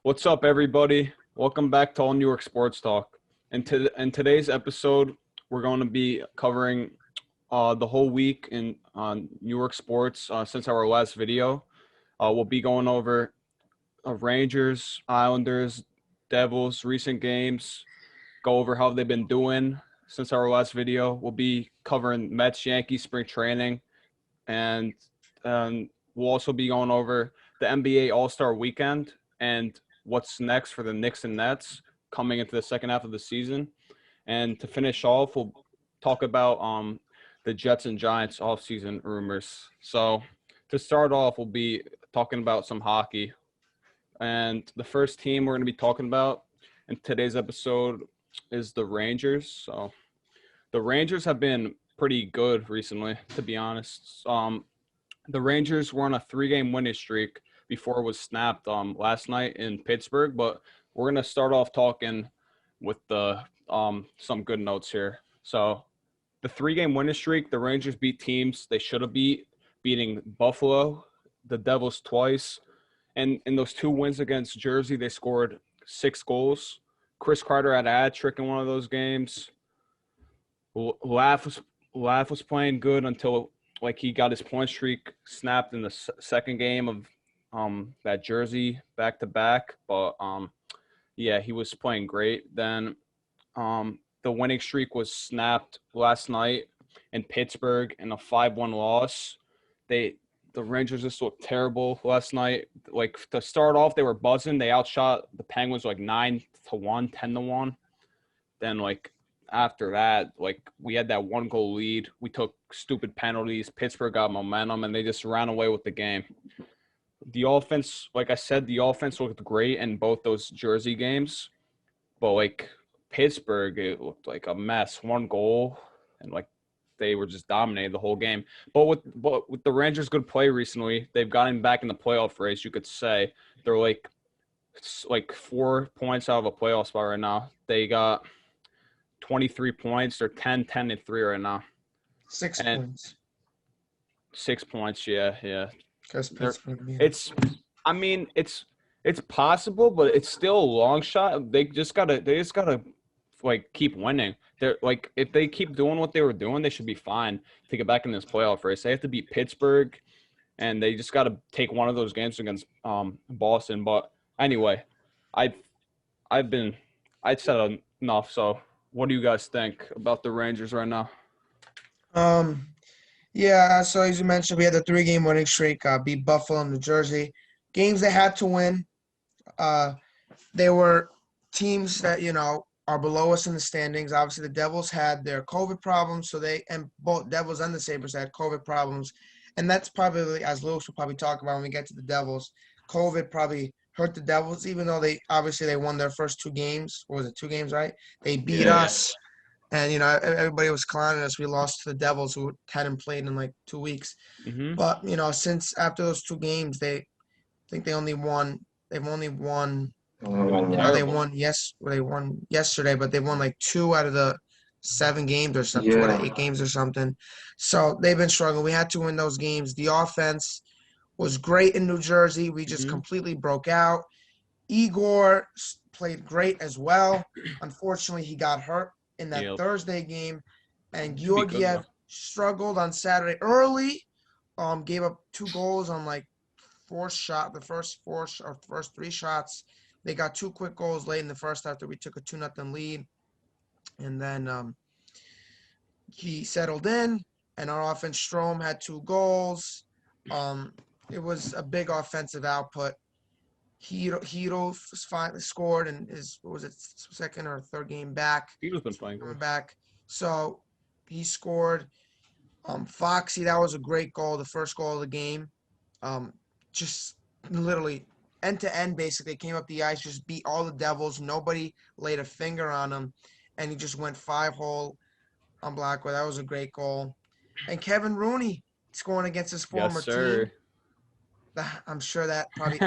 What's up, everybody? Welcome back to All New York Sports Talk. In today's episode, we're going to be covering the whole week in New York sports since our last video. We'll be going over Rangers, Islanders, Devils, recent games, go over how they've been doing since our last video. We'll be covering Mets, Yankees, spring training, and we'll also be going over the NBA Allstar Weekend and what's next for the Knicks and Nets coming into the second half of the season. And to finish off, we'll talk about the Jets and Giants offseason rumors. So to start off, we'll be talking about some hockey. And the first team we're going to be talking about in today's episode is the Rangers. So the Rangers have been pretty good recently, to be honest. The Rangers were on a 3-game winning streak before it was snapped last night in Pittsburgh, but we're going to start off talking with the some good notes here. So the 3-game winning streak, the Rangers beat teams they should have beating Buffalo, the Devils twice, and in those 2 wins against Jersey, they scored 6 goals. Chris Kreider had a hat trick in one of those games. Laugh was playing good until he got his point streak snapped in the second game of that Jersey back-to-back. But, yeah, he was playing great. Then the winning streak was snapped last night in Pittsburgh in a 5-1 loss. The Rangers just looked terrible last night. To start off, they were buzzing. They outshot the Penguins 9-1, 10-1. Then, after that, we had that 1-goal lead. We took stupid penalties. Pittsburgh got momentum, and they just ran away with the game. The offense, like I said, the offense looked great in both those Jersey games. But, Pittsburgh, it looked like a mess. 1 goal, and, they were just dominated the whole game. But with the Rangers' good play recently, they've gotten back in the playoff race, you could say. They're, 4 points out of a playoff spot right now. They got 23 points. They're 10-3 right now. 6 points. 6 points, yeah. It's possible, but it's still a long shot. They just gotta keep winning. They're if they keep doing what they were doing, they should be fine to get back in this playoff race. They have to beat Pittsburgh, and they just gotta take one of those games against Boston. But anyway, I'd said enough. So what do you guys think about the Rangers right now? Yeah, so as you mentioned, we had the 3-game winning streak, beat Buffalo and New Jersey. Games they had to win. They were teams that, are below us in the standings. Obviously, the Devils had their COVID problems, and both Devils and the Sabres had COVID problems. And that's probably, as Lewis will probably talk about when we get to the Devils, COVID probably hurt the Devils, even though they won their first 2 games. What was it, 2 games, right? They beat us. And, everybody was clowning us. We lost to the Devils, who hadn't played in 2 weeks. Mm-hmm. But, since after those 2 games, they've only won they won yesterday, but they won 2 out of the 7 games or something, 2 out of 8 games or something. So they've been struggling. We had to win those games. The offense was great in New Jersey. We just completely broke out. Igor played great as well. Unfortunately, he got hurt in that Thursday game, and Georgiev struggled on Saturday early. Gave up 2 goals on the first 3 shots. They got 2 quick goals late in the first after we took a 2-0 lead, and then he settled in, and our offense, Strome, had 2 goals. It was a big offensive output. Hito finally scored in his, second or third game back. Hito's been playing good. Back. So he scored. Foxy, that was a great goal, the first goal of the game. Just literally end-to-end, basically, came up the ice, just beat all the Devils. Nobody laid a finger on him, and he just went 5-hole on Blackwell. That was a great goal. And Kevin Rooney scoring against his former team. I'm sure that probably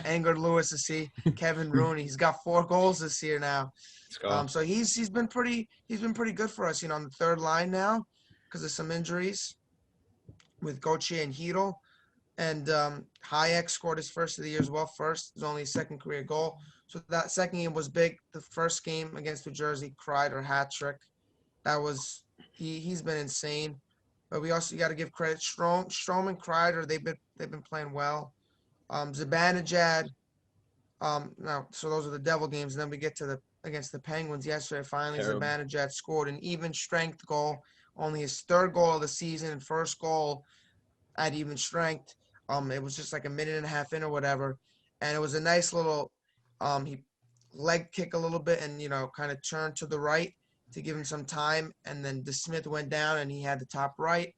angered Lewis to see Kevin Rooney. He's got 4 goals this year now. So he's been pretty good for us, on the third line now because of some injuries with Gauthier and Hito. And Hayek scored his first of the year as well. First, it was only his second career goal. So that second game was big. The first game against New Jersey, Kreider hat trick. That was he's been insane. But we also got to give credit Strom and Kreider. They've been playing well. Zibanejad. Now so those are the Devil games. And then we get to the against the Penguins yesterday. Finally, Terrible. Zibanejad scored an even strength goal. Only his third goal of the season and first goal at even strength. It was just like a minute and a half in or whatever, and it was a nice little he leg kick a little bit and kind of turned to the right to give him some time, and then DeSmith went down and he had the top right.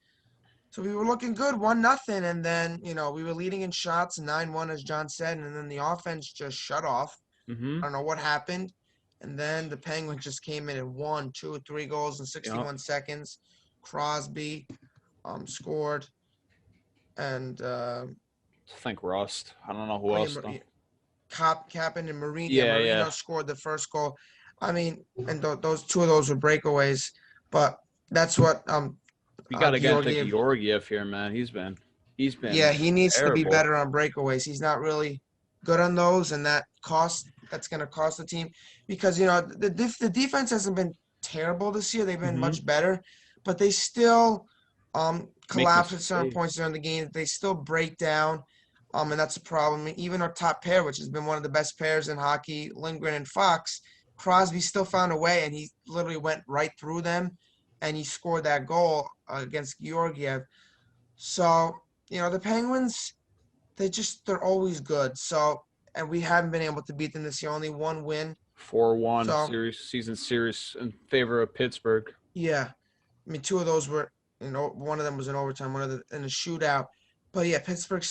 So we were looking good, 1-0, and then we were leading in shots 9-1 as John said, and then the offense just shut off. I don't know what happened, and then the Penguins just came in and won 2 or 3 goals in 61 seconds. Crosby scored. And I think Rust. I don't know who else. Kapanen and Marino. Yeah, Marino scored the first goal. I mean, and those 2 of those were breakaways, but that's what we got to get into Georgiev here, man. He's been. Yeah, he needs terrible. to be better on breakaways. He's not really good on those, and that's going to cost the team because the defense hasn't been terrible this year. They've been much better, but they still collapse at certain points during the game. They still break down, and that's a problem. Even our top pair, which has been one of the best pairs in hockey, Lindgren and Fox, Crosby still found a way, and he literally went right through them, and he scored that goal against Georgiev. So, the Penguins, they're always good. So, and we haven't been able to beat them this year. Only 1 win. 4-1 season series in favor of Pittsburgh. Yeah. I mean, 2 of those were, one of them was in overtime, one of them in a shootout. But yeah, Pittsburgh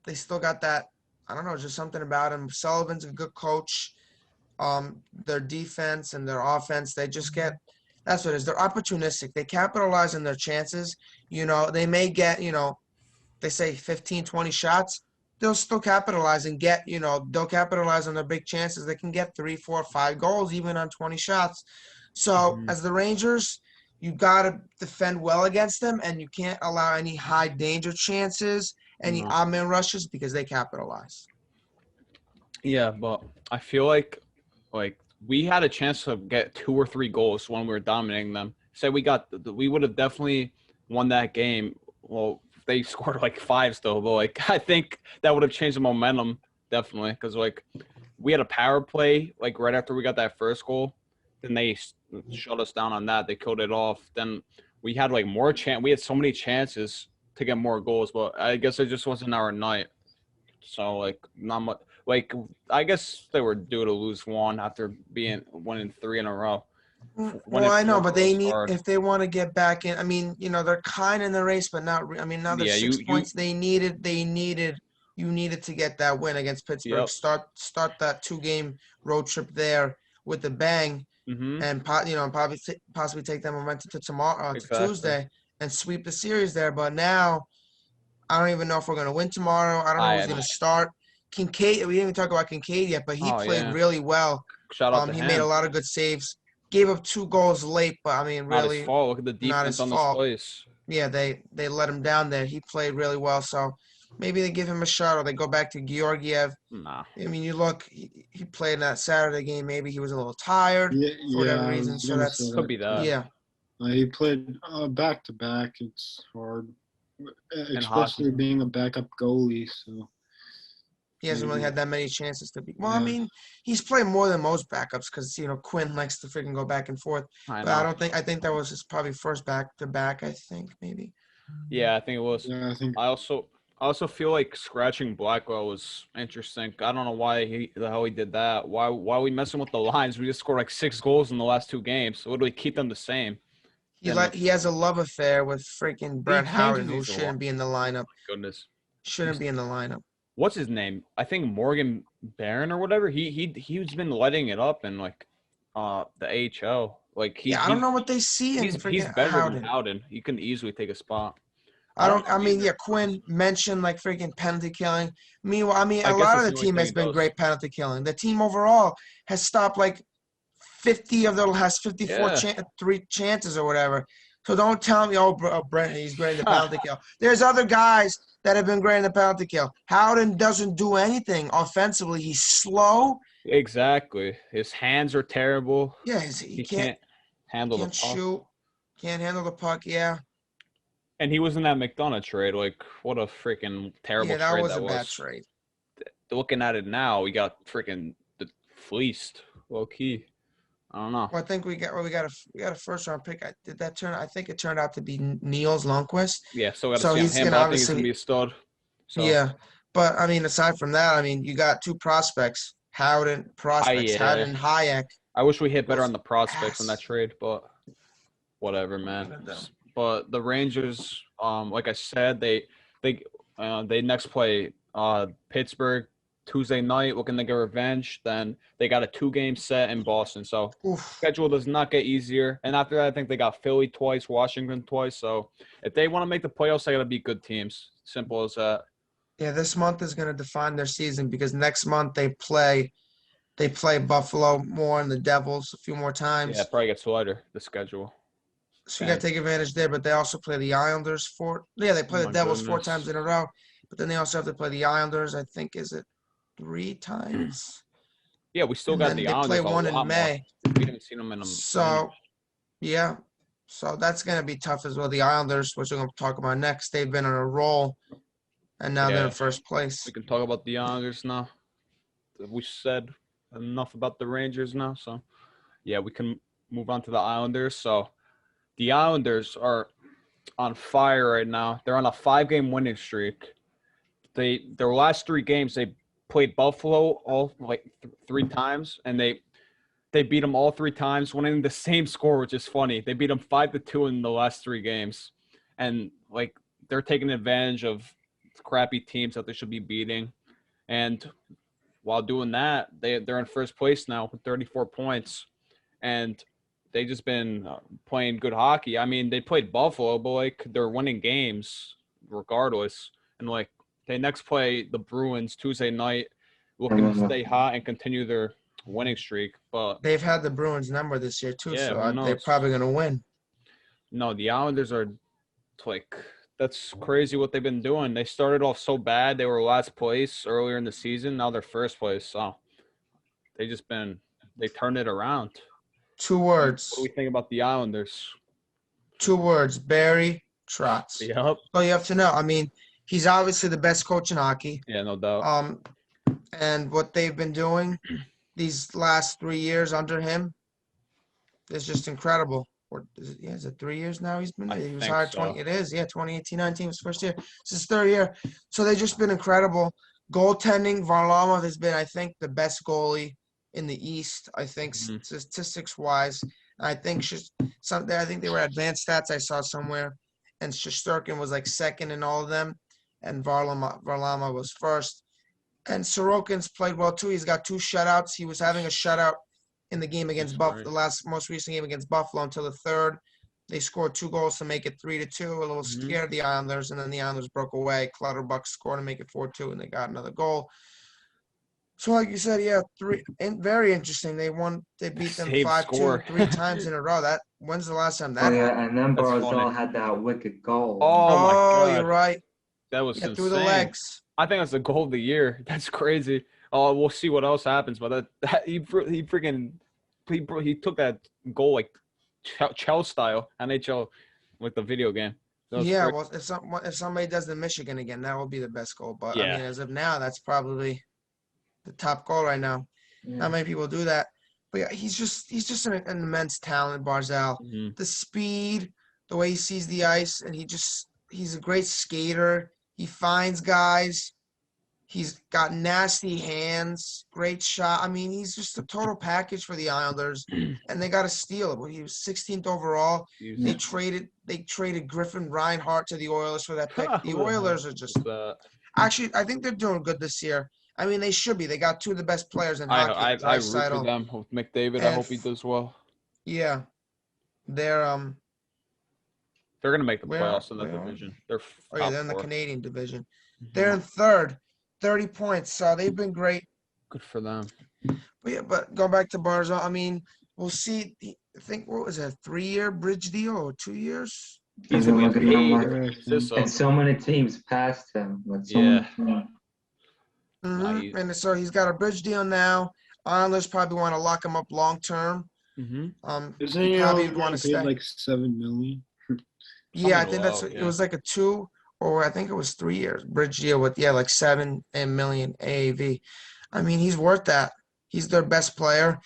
they still got that, I don't know, just something about him. Sullivan's a good coach. Their defense and their offense, they just that's what it is. They're opportunistic. They capitalize on their chances. They may get, they say 15, 20 shots. They'll still capitalize and get, they'll capitalize on their big chances. They can get 3, 4, 5 goals even on 20 shots. So as the Rangers, you got to defend well against them, and you can't allow any high danger chances, any odd man rushes, because they capitalize. Yeah, but I feel like we had a chance to get 2 or 3 goals when we were dominating them. Say we would have definitely won that game. Well, they scored 5 still, but I think that would have changed the momentum definitely, because we had a power play right after we got that first goal. Then they shut us down on that. They killed it off. Then we had more chance. We had so many chances to get more goals, but I guess it just wasn't our night. So not much. I guess they were due to lose 1 after winning 3 in a row. Well, I know, but they need if they want to get back in. I mean, they're kind of in the race, but not. I mean, now there's 6 points. You needed to get that win against Pittsburgh. Yep. Start that 2-game road trip there with a bang. And possibly take that momentum to tomorrow, to Tuesday, and sweep the series there. But now, I don't even know if we're going to win tomorrow. I don't know who's going to start. Kincaid, we didn't even talk about Kincaid yet, but he played really well. Shout out to him. He made a lot of good saves. Gave up 2 goals late, but I mean, really, not his fault. Look at the defense on this place. Yeah, they let him down there. He played really well, so maybe they give him a shot or they go back to Georgiev. Nah. I mean, you look, he played in that Saturday game. Maybe he was a little tired for whatever reason. So could be that. Yeah. He played back to back. It's hard, especially being a backup goalie. So he hasn't really had that many chances to be. Well, I mean, he's played more than most backups because Quinn likes to freaking go back and forth. I think that was his probably first back to back. I think maybe. Yeah, I think it was. Yeah, I think. I also feel like scratching Blackwell was interesting. I don't know why the hell he did that. Why are we messing with the lines? We just scored 6 goals in the last 2 games. So literally keep them the same. He has a love affair with freaking Brett Howden, who shouldn't be in the lineup. Oh, goodness. Shouldn't be in the lineup. What's his name? I think Morgan Barron or whatever. He's been lighting it up in the AHL. I don't know what they see in he's better than Howden. He can easily take a spot. Quinn mentioned freaking penalty killing. Meanwhile, a lot of the team has been great penalty killing. The team overall has stopped 50 of them, has 54 3 chances or whatever. So don't tell me, Brett, he's great at the penalty kill. There's other guys that have been great in the penalty kill. Howden doesn't do anything offensively. He's slow. Exactly. His hands are terrible. Yeah, he can't handle the puck. Shoot. Can't handle the puck, yeah. And he was in that McDonough trade. Like, what a freaking terrible trade that was. Yeah, that was a bad trade. Looking at it now, we got freaking fleeced, low key. I don't know. Well, I think we got a first round pick. I think it turned out to be Niels Lundqvist. Yeah, still got to see him. But I think he's gonna be a stud. So. Yeah, but I mean, aside from that, I mean, you got two prospects, Howden, Howden, Hayek. I wish we hit better on the prospects in that trade, but whatever, man. But the Rangers, like I said, they next play Pittsburgh Tuesday night, looking to get revenge. Then they got a 2-game set in Boston, so schedule does not get easier. And after that, I think they got Philly twice, Washington twice. So if they want to make the playoffs, they got to beat good teams. Simple as that. Yeah, this month is going to define their season because next month they play Buffalo more and the Devils a few more times. Yeah, it probably gets lighter, the schedule. So you got to take advantage there, but they also play the Islanders they play the Devils 4 times in a row, but then they also have to play the Islanders, I think, is it 3 times? Yeah, we still got the Islanders. They play one in May. We haven't seen them in them. So, yeah. So that's going to be tough as well. The Islanders, which we're going to talk about next, they've been on a roll, and now they're in first place. We can talk about the Islanders now. We said enough about the Rangers now, so yeah, we can move on to the Islanders. So the Islanders are on fire right now. They're on a 5-game winning streak. Their last 3 games, they played Buffalo all 3 times, and they beat them all 3 times, winning the same score, which is funny. They beat them 5-2 in the last 3 games, and they're taking advantage of crappy teams that they should be beating. And while doing that, they're in first place now with 34 points, and they just been playing good hockey. I mean, they played Buffalo, but they're winning games regardless. And they next play the Bruins Tuesday night, looking to stay hot and continue their winning streak. But they've had the Bruins number this year too, so they're probably gonna win. No, the Islanders are that's crazy what they've been doing. They started off so bad; they were last place earlier in the season. Now they're first place. So they turned it around. 2 words. What do we think about the Islanders? 2 words: Barry Trotz. Yep. Well, you have to know. I mean, he's obviously the best coach in hockey. Yeah, no doubt. And what they've been doing these last 3 years under him is just incredible. Is it 3 years now he's been there? He was hired 20. It is, 2018-19 was first year. It's his 3rd year. So they've just been incredible. Goaltending, Varlamov has been, I think, the best goalie in the East. I think statistics-wise. I think I think they were advanced stats I saw somewhere, and Shesterkin was 2nd in all of them, and Varlamov was 1st. And Sorokin's played well too. He's got 2 shutouts. He was having a shutout in the game against Buffalo, the most recent game against Buffalo until the 3rd. They scored 2 goals to make it 3-2. A little scared of the Islanders, and then the Islanders broke away. Clutterbuck scored to make it 4-2, and they got another goal. So, like you said, very interesting. They beat them 5-2 3 times in a row. When's the last time that happened? And then Barzal had that wicked goal. Oh my God. You're right. That was insane. Through the legs. I think that's the goal of the year. That's crazy. Oh, we'll see what else happens. But he took that goal Chell style, NHL, with the video game. Yeah, well, if somebody does the Michigan again, that will be the best goal. But I mean, as of now, that's probably the top goal right now. Yeah. Not many people do that. But yeah, he's just an immense talent, Barzal. Mm-hmm. The speed, the way he sees the ice, and he's a great skater. He finds guys. He's got nasty hands, great shot. I mean, he's just a total package for the Islanders, and they got a steal. He was 16th overall. They traded Griffin Reinhart to the Oilers for that pick. The Oilers are just actually, I think they're doing good this year. I mean, they should be. They got 2 of the best players in hockey. I root for them. With McDavid, I hope he does well. Yeah, they're gonna make the playoffs in that division. They're they're in the Canadian division. Mm-hmm. They're in 3rd, 30 points. So they've been great. Good for them. But go back to Barzal. I mean, we'll see. I think what was it, a 3-year bridge deal or 2 years? He's gonna look get at him, paid. Griffin. and so many teams passed him. Like so Yeah. many teams. And so he's got a bridge deal now. Islanders probably want to lock him up long term. Isn't He he probably only would want to getting paid stay. like $7 million? Yeah, I Something think that's low, it. yeah. Was like a 2, or I think it was 3 years bridge deal with like 7 million AAV. I mean, he's worth that. He's their best player,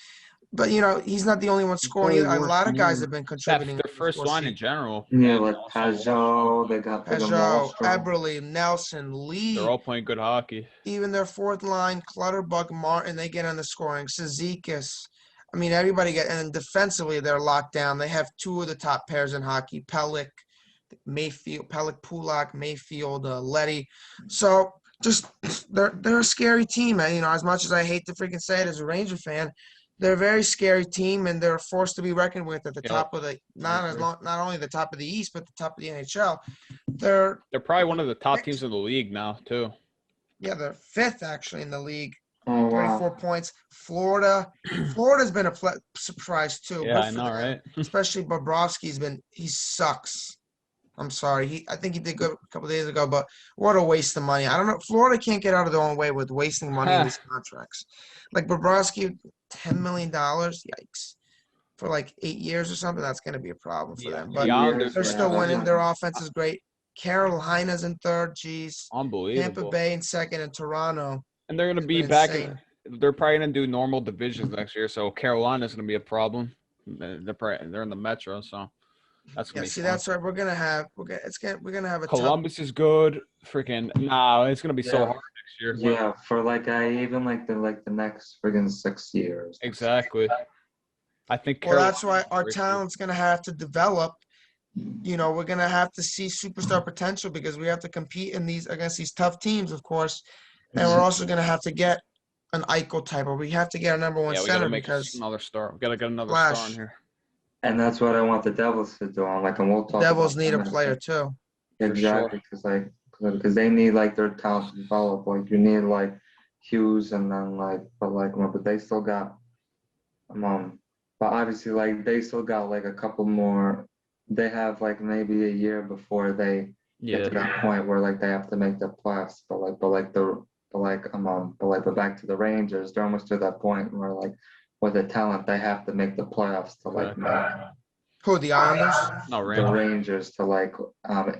but he's not the only one scoring probably either. A worth lot of guys more. have been That contributing. their first line in general. Yeah, and like also Pajot, they got friggin' Peugeot, Wallstrom. Eberle, Nelson, they're Lee, all playing good hockey. even their fourth line, Clutterbuck, Martin, they get on the scoring. Cizikas. I mean, everybody and then defensively, they're locked down. They have 2 of the top pairs in hockey, Pellick, Mayfield, Pellick, Pulak, Mayfield, Letty. So just they're a scary team, man. As much as I hate to freaking say it as a Ranger fan, they're a very scary team, and they're a force to be reckoned with at the top of the not only the top of the East, but the top of the NHL. They're probably one of the top teams in the league now too. Yeah, they're 5th actually in the league. Oh, wow. 34 points. Florida's been a surprise too. Yeah, Good I for know, them. right? Especially Bobrovsky's he sucks. I'm sorry. I think he did good a couple days ago, but what a waste of money. I don't know. Florida can't get out of their own way with wasting money in these contracts. Like Bobrovsky, $10 million. Yikes. For like 8 years or something, that's going to be a problem for them. But they're still winning. Their offense is great. Carolina's in 3rd. Jeez. Unbelievable. Tampa Bay in 2nd, and Toronto. And they're going to be back in. They're probably going to do normal divisions next year, so Carolina's going to be a problem. They're in the Metro, so that's going to be. See, that's right. We're gonna have a Columbus is good. Freaking it's going to be so hard next year. Yeah, for even the next friggin' 6 years. Exactly. I think. Well, that's why our talent's gonna have to develop. We're gonna have to see superstar potential because we have to compete against these tough teams, of course, and we're also gonna have to get an Eichel type, or we have to get a number 1 center because another star. We gotta get another star in here. And that's what I want the Devils to do. And we'll talk. Devils need a player too. Exactly, because they need their talent to develop. You need Hughes, and then but they still got but obviously they still got a couple more. They have maybe a year before they get to that point where they have to make the playoffs. But back to the Rangers, they're almost to that point where with the talent they have to make the playoffs to make who, the Islanders? No, the Rangers to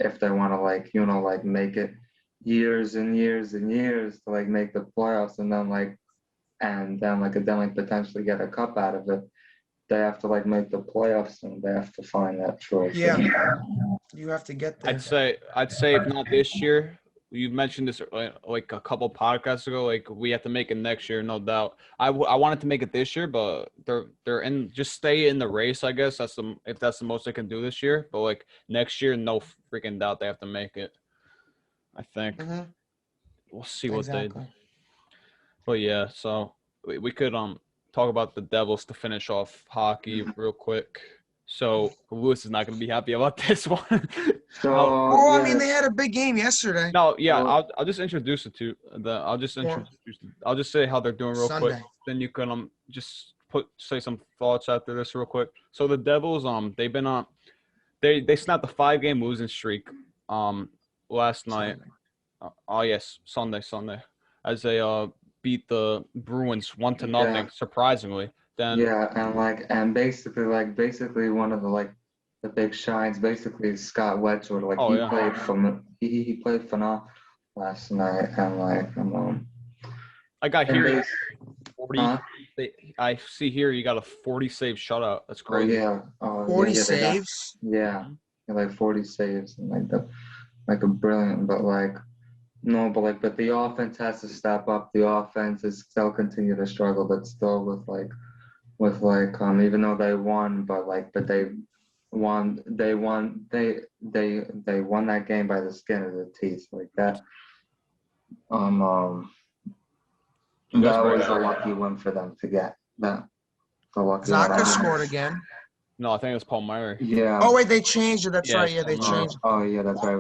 if they want to make it years and years and years to make the playoffs and then potentially get a cup out of it. They have to make the playoffs, and they have to find that choice. Yeah, you have to get there. I'd say if not this year, you mentioned this a couple podcasts ago. We have to make it next year, no doubt. I wanted to make it this year, but they're in. Just stay in the race, I guess. If that's the most they can do this year. But next year, no freaking doubt they have to make it. I think we'll see what they. But yeah, so we could talk about the Devils to finish off hockey real quick. So Lewis is not going to be happy about this one. I mean, they had a big game yesterday. No, yeah, I'll just introduce it to I'll just say how they're doing real quick. Then you can just say some thoughts after this real quick. So the Devils they've been they snapped a 5-game losing streak last night. Sunday as they beat the Bruins 1-0 surprisingly. Then and basically one of the big shines basically Scott Wedgwood he played phenomenal last night and I got here 40. I see here you got a 40 save shutout. That's crazy. 40 saves. 40 saves and a brilliant, but but the offense has to step up. The offense is still continue to struggle, but still with even though they won, but they won that game by the skin of the teeth that. That was a lucky win for them to get that. Zaka scored again. No, I think it was Palmieri. Yeah. Oh wait, they changed it. That's right. Yeah, they changed. Oh yeah, that's right.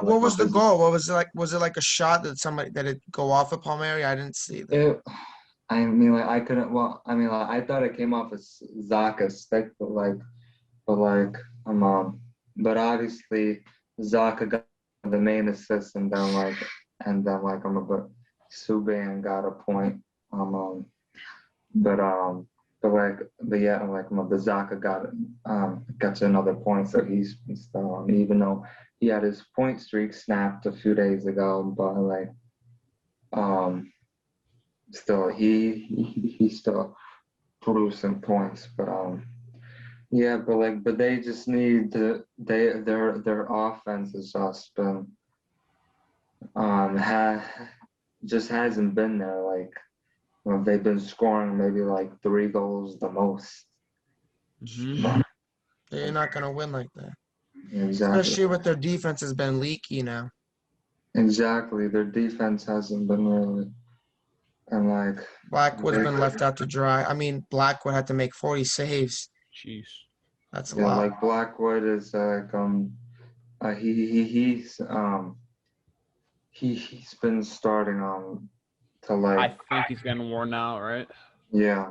What was the goal? What was it like? Was it like a shot that it go off of Palmieri? I didn't see that. I couldn't. Well, I thought it came off as Zaka's stick, but but obviously Zaka got the main assist, and then like I'm a bit Subban got a point. But yeah, like the Zaka got to another point, so he's still on, even though he had his point streak snapped a few days ago, but like still he's still producing points, but yeah, but they just need their offense has just been just hasn't been there. Like, well, they've been scoring maybe like 3 goals the most. Mm-hmm. They're not gonna win like that, Exactly. especially with their defense has been leaky now. Exactly. Their defense hasn't been really, and like Blackwood has been left out to dry. I mean, Blackwood had to make 40 saves. Jeez. That's a yeah, lot. like Blackwood is he's been starting to I like think he's getting worn out, right? yeah.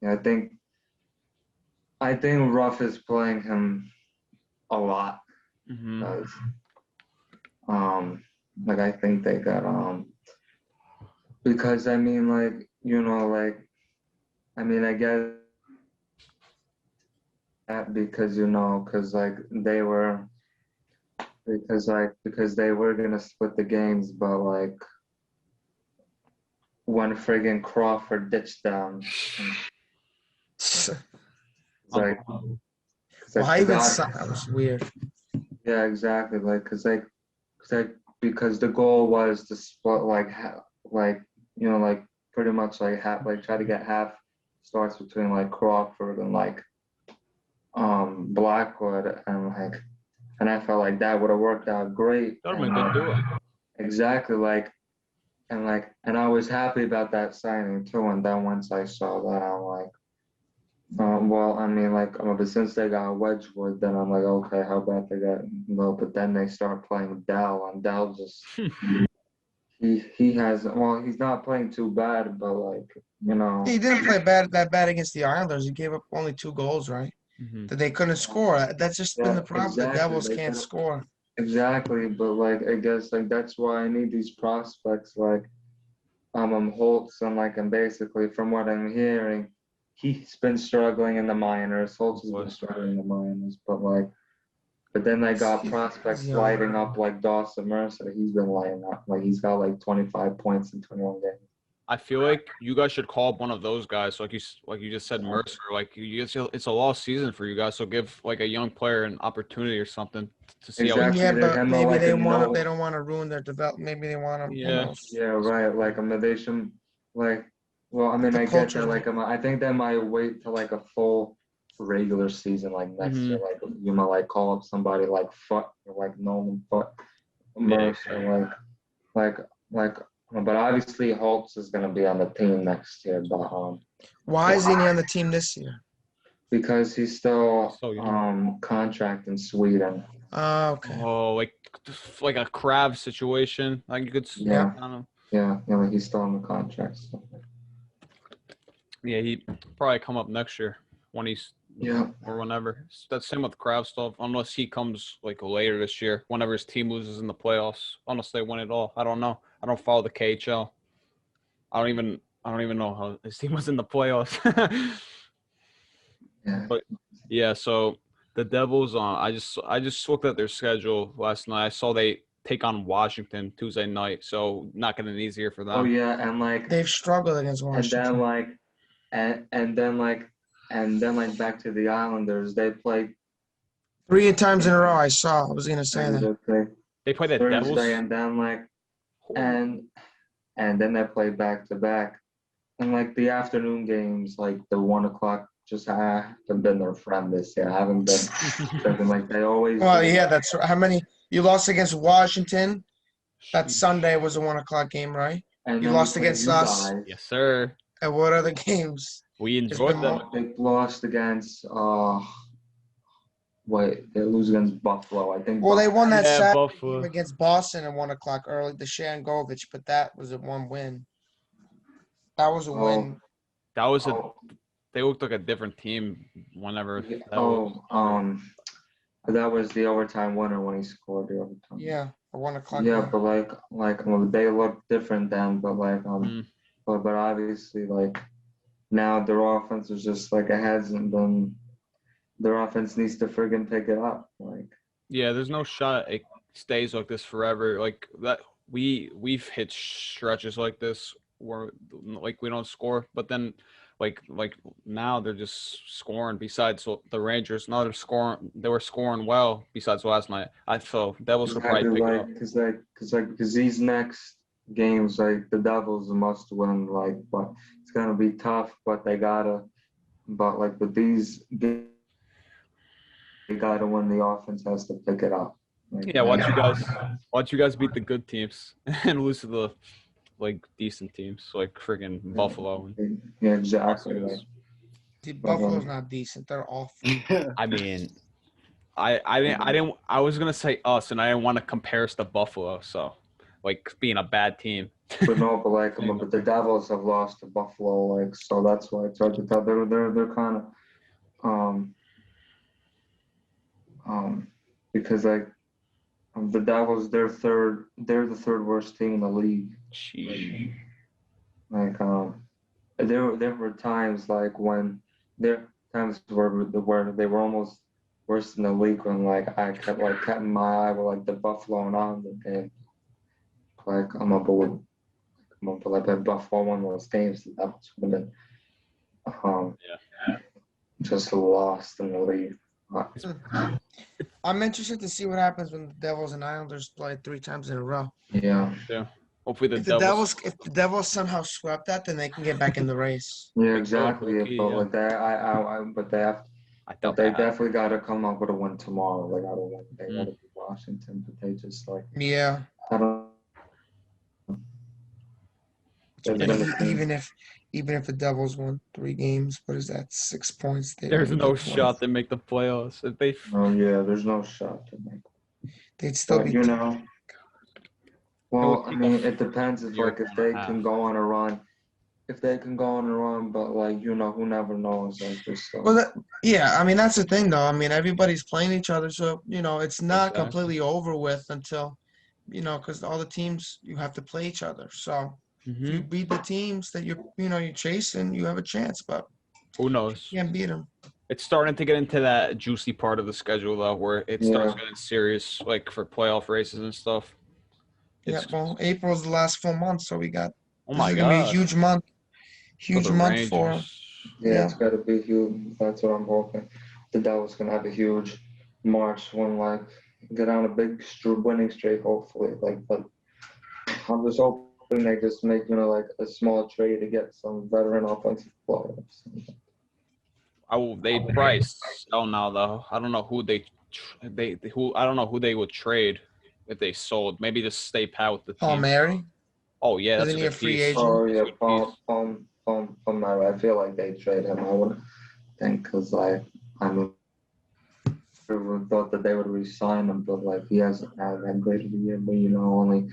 I think Ruff is playing him a lot. Mm-hmm. Because, like I think they got because I mean like I guess that because like because they were gonna split the games, but like when friggin' Crawford ditched them, it's like, Why even? That was weird. yeah, exactly. Because the goal was to split like pretty much like half, like try to get half starts between like Crawford and like Blackwood, and I felt like that would have worked out great. That would have been a good duo. Exactly, and I was happy about that signing too. And then once I saw that, I'm like, well, I mean, but since they got Wedgwood, then I'm like, okay, how about they got no? But then they start playing Dell, and Dell just he has, well, he's not playing too bad, but like He didn't play that bad against the Islanders. He gave up only 2 goals, right? Mm-hmm. That they couldn't score. That's just been the problem. exactly. The Devils They can't could've- score. Exactly, but like I guess like that's why I need these prospects like Holtz, and basically from what I'm hearing, he's been struggling in the minors. Holtz has been struggling in the minors, but then they got prospects Yeah. lighting up like Dawson Mercer. He's been lighting up. Like he's got like 25 points in 21 games. I feel like you guys should call up one of those guys, like you just said, Mercer. Like it's a lost season for you guys, so give like a young player an opportunity or something to see Exactly. Yeah, They're but him, maybe like, they a want no- They don't want to ruin their development. Maybe they want to. Yeah. Who knows? Yeah, right. Like they should like. Well, I mean, The I get culture. that. Like, I think they might wait till like a full regular season, like next Mhm. year. Like you might like call up somebody like Foot or like Nolan Foot, Mercer, like. But obviously, Holtz is gonna be on the team next year. But Why is he on the team this year? because he's still So young. contract in Sweden. Oh, okay. Oh, like a crab situation. Like you could. Yeah. I don't know. Yeah, like he's still on the contract. So. Yeah, he probably come up next year when he's or whenever. That's same with Crab stuff. Unless he comes like later this year, whenever his team loses in the playoffs. Unless they win it all. I don't know. I don't follow the KHL. I don't even know how his team was in the playoffs. Yeah. But yeah, so the Devils. I just looked at their schedule last night. I saw they take on Washington Tuesday night, so not getting easier for them. Oh yeah, and like They've struggled against Washington. and then like and then like back to the Islanders, they played 3 times in a row. I was gonna say that. They play the Thursday, Devils. and then like and then they play back to back, and like the afternoon games, like the 1 o'clock, just haven't been their friend this year. I haven't been like they always. Well, yeah, that's how many you lost against Washington. That Sunday was a 1 o'clock game, right? And You then lost we played against you us. guys. Yes, sir. And what other games? We It's enjoyed been them. They lost against they lose against Buffalo, I think. Well, they won that Saturday Buffalo. game against Boston at 1 o'clock early, the Shangovich, but that was a 1 win. That was a win. That was they looked like a different team whenever. That was the overtime winner when he scored the overtime. Yeah, a 1 o'clock Yeah, game. but they look different then, but but obviously now their offense is just like it hasn't been. Their offense needs to friggin' pick it up. Yeah, there's no shot it stays like this forever. Like that, we've hit stretches like this where like we don't score, but then like now they're just scoring. Besides the Rangers, now they're scoring. They were scoring well. Besides last night, I feel Devils could probably pick it up. Because these next games, like the Devils must win. But it's gonna be tough. But they gotta. But with these, they gotta win. The offense has to pick it up. Yeah, watch you guys beat the good teams and lose to the decent teams like friggin' Buffalo. Yeah, exactly. Buffalo's not decent. They're awful. I mean, I was gonna say us, and I didn't want to compare us to Buffalo, so being a bad team. But no, but the Devils have lost to Buffalo, so that's why it's hard to tell. They're kind of because the Devils, they're the third worst team in the league. Jeez. There were times when where they were almost worse than the league when I kept my eye with the Buffalo and on the game. If Buffalo won those games, the Devils would have been just lost in the league. I'm interested to see what happens when the Devils and Islanders play 3 times in a row. Yeah. Hopefully If the Devils somehow swept that, then they can get back in the race. Yeah, exactly. But they definitely got to come up with a win tomorrow. They got to win. They got to beat Washington, but they just Yeah. I don't. Even if the Devils won 3 games, what is that? 6 points. There's no shot to make the playoffs if they. Oh yeah, there's no shot to make. They'd still be. Well, I mean, it depends if they can go on a run. If they can go on a run, but who never knows? Well, I mean that's the thing though. I mean everybody's playing each other, so it's not completely over with until, because all the teams you have to play each other. So if you beat the teams that you're chasing, you have a chance. But who knows? You can't beat them. It's starting to get into that juicy part of the schedule though, where it starts getting serious, for playoff races and stuff. Well, April's the last full month, so we got. Oh my God! It's gonna be a huge month. Huge month for. Yeah, it's got to be huge. That's what I'm hoping. The Devils gonna have a huge March when get on a big winning streak. Hopefully, but I'm just hoping they just make a small trade to get some veteran offensive players. They priced sell now though. I don't know who I don't know who they would trade if they sold. Maybe just stay pat with the team. Palmieri. Oh yeah, that's Isn't he a free piece. agent? Oh yeah, Palmieri. I feel like they trade him. I wouldn't think because I thought that they would re-sign him, but he hasn't had that great of a year. But only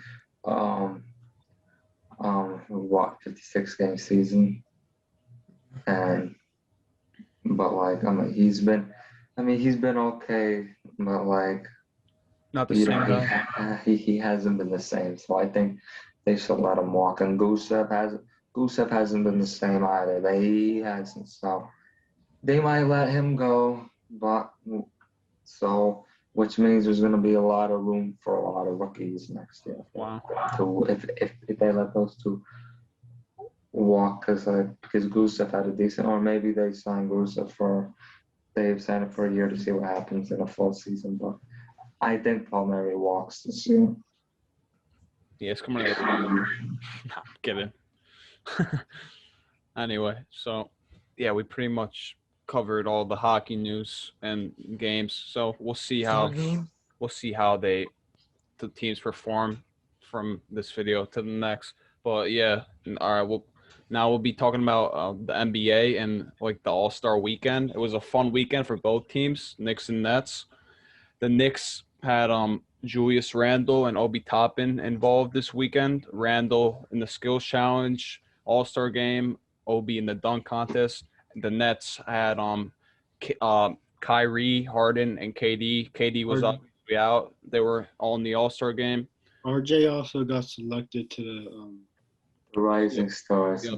56 game season, but he's been okay, but not the same guy. He hasn't been the same. So I think they should let him walk. And Gusev hasn't been the same either. He hasn't. So they might let him go, which means there's going to be a lot of room for a lot of rookies next year. Wow. If they let those two walk, because Gusev had a decent, or maybe they signed Gusev they've signed it for a year to see what happens in a full season. But I think Palmieri walks this year. Yeah, it's coming out. I'm kidding. Anyway, so yeah, we pretty much covered all the hockey news and games. So we'll see how the teams perform from this video to the next. But yeah, all right. We'll be talking about the NBA and the All-Star Weekend. It was a fun weekend for both teams, Knicks and Nets. The Knicks had Julius Randle and Obi Toppin involved this weekend. Randle in the skills challenge, All-Star game, Obi in the dunk contest. The Nets had Kyrie, Harden, and KD. KD was obviously out. They were all in the All-Star game. RJ also got selected to the Rising Stars,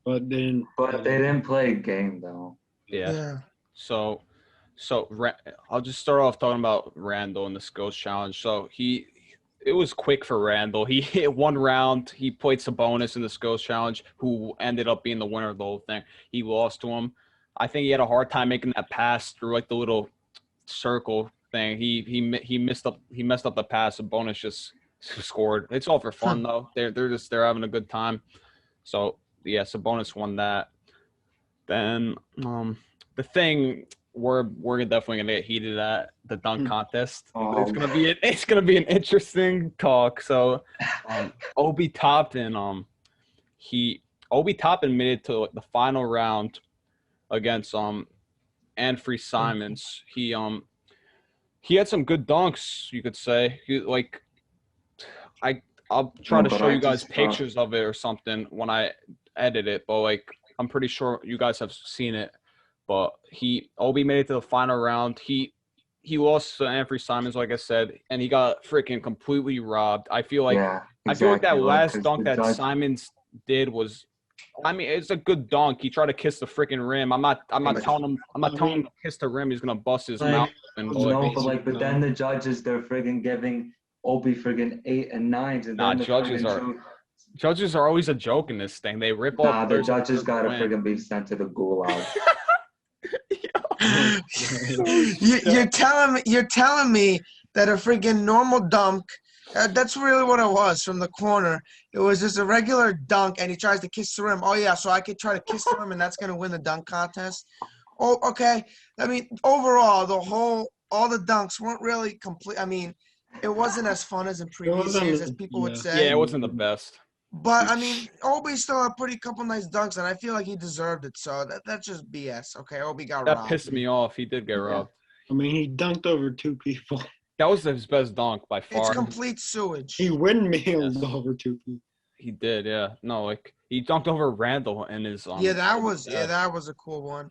but they didn't play a game though. Yeah. So I'll just start off talking about Randall and the skills challenge. So it was quick for Randall. He hit one round. He played Sabonis in the skills challenge, who ended up being the winner of the whole thing. He lost to him. I think he had a hard time making that pass through like the little circle thing. He messed up the pass. Sabonis just scored. It's all for fun though. They're having a good time. So yeah, Sabonis won that. Then the thing we're definitely gonna get heated at the dunk contest. It's gonna be an interesting talk. So Obi Toppin made it to the final round against Anfernee Simons. He had some good dunks, you could say. I'll try to show you guys pictures of it or something when I edit it, but like I'm pretty sure you guys have seen it. But Obi made it to the final round. He lost to Anfernee Simons, like I said, and he got freaking completely robbed. I feel like that last dunk that Simons did was, I mean, it's a good dunk. He tried to kiss the freaking rim. I'm not telling him to kiss the rim. He's gonna bust his mouth. But then the judges, they're freaking giving Obi freaking 8 and 9s, and judges are always a joke in this thing. They rip off. The judges gotta freaking be sent to the gulag. You're telling me that a freaking normal dunk, that's really what it was from the corner. It was just a regular dunk, and he tries to kiss the rim. Oh yeah, so I could try to kiss the rim, and that's gonna win the dunk contest. Oh, okay. I mean, overall, all the dunks weren't really complete. I mean, it wasn't as fun as in previous years, as people would say. Yeah, it wasn't the best. But I mean, Obi still had a couple nice dunks, and I feel like he deserved it. So that's just BS. Okay, Obi got robbed. That pissed me off. He did get robbed. I mean, he dunked over 2 people. That was his best dunk by far. It's complete sewage. He windmilled over 2 people. He did, yeah. No, like he dunked over Randall and his. That was a cool one.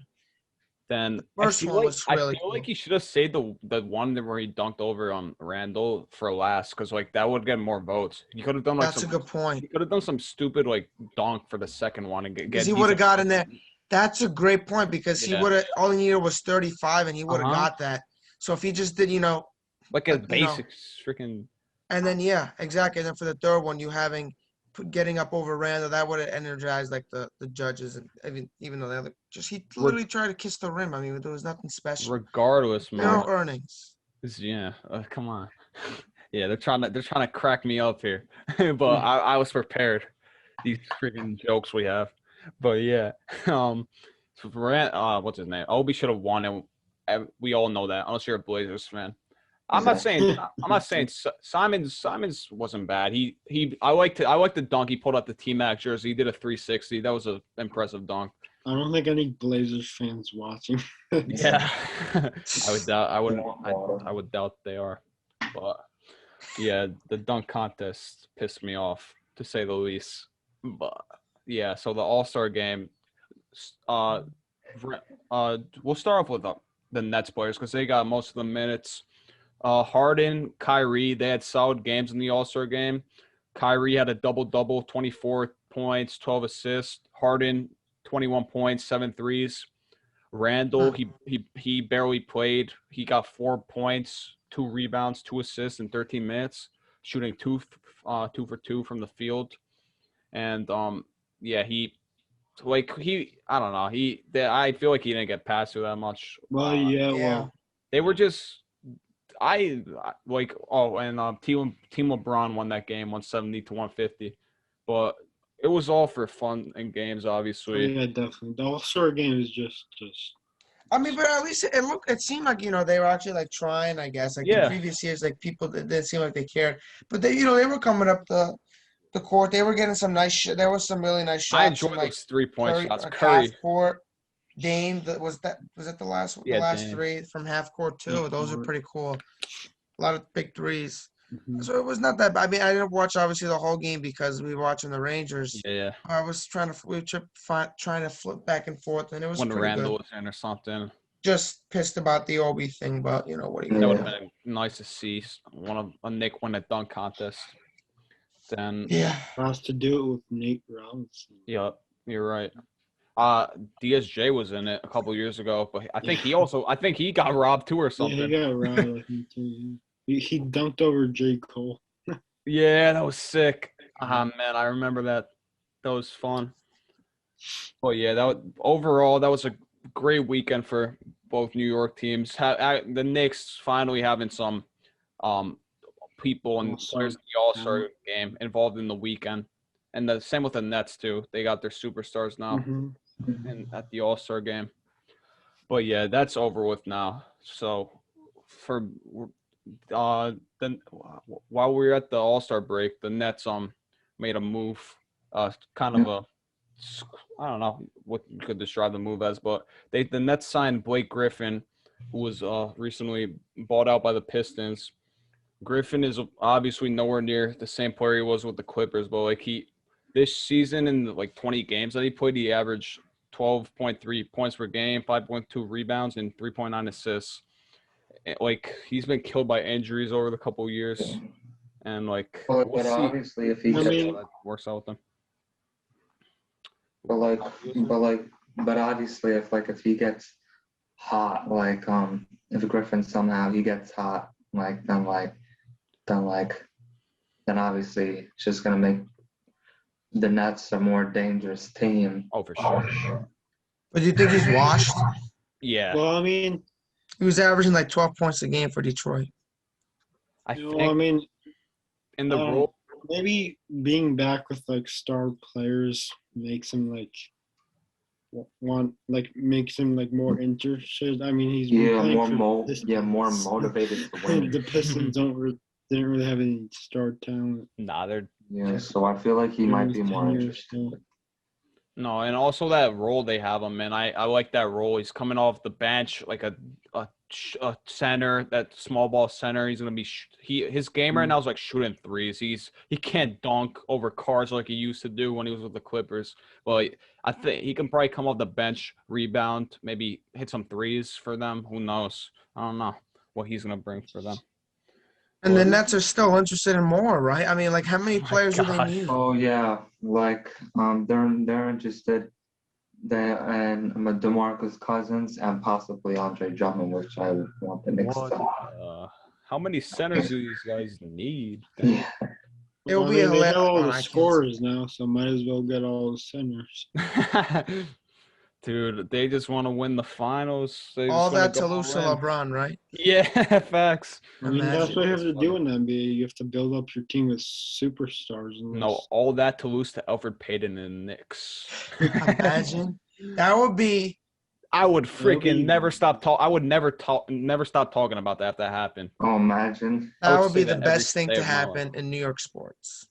Then first one was really cool. Like he should have saved the one where he dunked over Randall for last, because like that would get more votes. He could have done that's a good point. He could have done some stupid like dunk for the second one and get. He would have got in there. That's a great point, because he would have. All he needed was 35, and he would have got that. So if he just did, like a basics, freaking. And then exactly. And then for the third one, you getting up over Randall, that would have energized like the judges, and even though he literally tried to kiss the rim. I mean, there was nothing special. Regardless, man. No earnings. Come on. Yeah, they're trying to crack me up here, but I was prepared. These freaking jokes we have, but yeah. What's his name? Obi should have won, and we all know that, unless you're a Blazers fan. I'm not saying Simons wasn't bad. I like the dunk. He pulled out the T-Mac jersey. He did a 360. That was an impressive dunk. I don't think any Blazers fans watching. Yeah, I would doubt they are. But yeah, the dunk contest pissed me off, to say the least. But yeah, so the All-Star game. We'll start off with the Nets players, because they got most of the minutes. Harden, Kyrie, they had solid games in the All-Star game. Kyrie had a double-double, 24 points, 12 assists. Harden, 21 points, 7 threes. Randall, he barely played. He got 4 points, 2 rebounds, 2 assists in 13 minutes, shooting 2 for 2 from the field. And I don't know. I feel like he didn't get past through that much. Well, they were just. Team LeBron won that game 170-150, but it was all for fun and games, obviously. Yeah, definitely. The All-Star game is just. I mean, but at least it seemed like they were actually like trying. I guess in previous years, like people didn't seem like they cared, but they were coming up the court. They were getting some nice. There was some really nice shots. I enjoyed those 3-point shots. Curry. Half court. Dame, was that the last one? Yeah, the last Dame. 3 from half court too. Those are pretty cool. A lot of big threes. Mm-hmm. So it was not that bad. I mean, I didn't watch obviously the whole game because we were watching the Rangers. Yeah. I was trying to flip back and forth, and it was when pretty Randall good. was in or something. Just pissed about the Obi thing, but what are you That gonna would do? have been nice to see a Nick win a dunk contest. Then, Yeah. Has to do it with Nate Robinson. yeah, you're right. DSJ was in it a couple years ago, but I think he got robbed too or Yeah, he something. got robbed, I think, too. He dunked over J. Cole. Yeah, that was sick. Man, I remember that. That was fun. But yeah, overall that was a great weekend for both New York teams. The Knicks finally having some people and All-Star players in the All-Star talent. game involved in the weekend, and the same with the Nets too. They got their superstars now Mhm. and at the All-Star game. But yeah, that's over with now. So for then while we were at the All-Star break, the Nets made a move, kind of a I don't know what you could describe the move as, but the Nets signed Blake Griffin, who was recently bought out by the Pistons. Griffin is obviously nowhere near the same player he was with the Clippers, but like this season in like 20 games that he played, he averaged 12.3 points per game, 5.2 rebounds, and 3.9 assists. Like he's been killed by injuries over the couple of years, and like But, we'll but see. obviously, if he We'll gets, see how that works out with him. but like, but obviously, if he gets hot, if Griffin somehow he gets hot, then obviously it's just gonna make the Nets a more dangerous team. Oh, for sure. But do you think he's washed? Yeah, Well, I mean, He was averaging like 12 points a game for Detroit. I you know, think I mean, in the role. maybe being back with like star players makes him makes him like more interested. I mean, he's been playing for Pistons. more motivated to win. The Pistons didn't really have any star talent. Nah, they're Yeah, so I feel like he might be more interested. no, and also that role they have him in. I like that role. He's coming off the bench like a center, that small ball center. He's gonna be his game right now is like shooting threes. He can't dunk over cars like he used to do when he was with the Clippers. But I think he can probably come off the bench, rebound, maybe hit some threes for them. Who knows? I don't know what he's gonna bring for them. And the Nets are still interested in more, right? I mean, like, how many players do they God. need? Oh yeah, they're interested. And DeMarcus Cousins and possibly Andre Drummond, which I want the Knicks to. How many centers do these guys need? Yeah. It'll be They have hilarious. all Oh, the I can't scorers now, so might as well get all the centers. Dude, they just want to win the finals. They all just wanna that go to lose to all in. LeBron, right? Yeah, facts. I mean, that's Imagine. what you have to do in the NBA. You have to build up your team with superstars. No, all that to lose to Alfred Payton and the Knicks. Imagine. That would be. I would freaking never stop talking. I would never stop talking about that if that happened. Oh, imagine. I That would would be say the that every best thing day to of my life. happen in New York sports.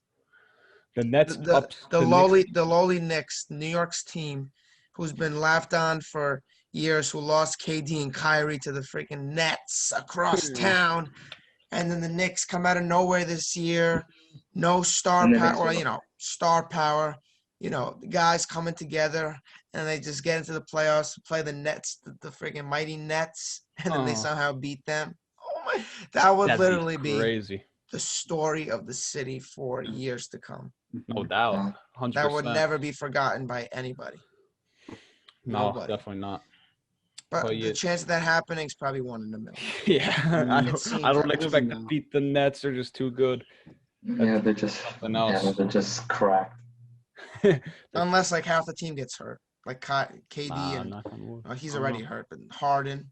The Nets The Knicks- lowly Knicks, New York's team, who's been laughed on for years, who lost KD and Kyrie to the freaking Nets across town, and then the Knicks come out of nowhere this year, no star And the power, Knicks star power, the guys coming together, and they just get into the playoffs, play the Nets, the freaking mighty Nets, and then they somehow beat them. Oh my! That would That'd literally be be crazy. the story of the city for years to come. No doubt. 100%. That would never be forgotten by anybody. No, Nobody. definitely not. But But the yeah. chance of that happening is probably 1 in a million. Yeah, It seems I don't that expect way. to beat the Nets. They're just too good. Yeah, they're just cracked. Unless like half the team gets hurt, like KD and Knock on wood. he's I don't already know. hurt, but Harden.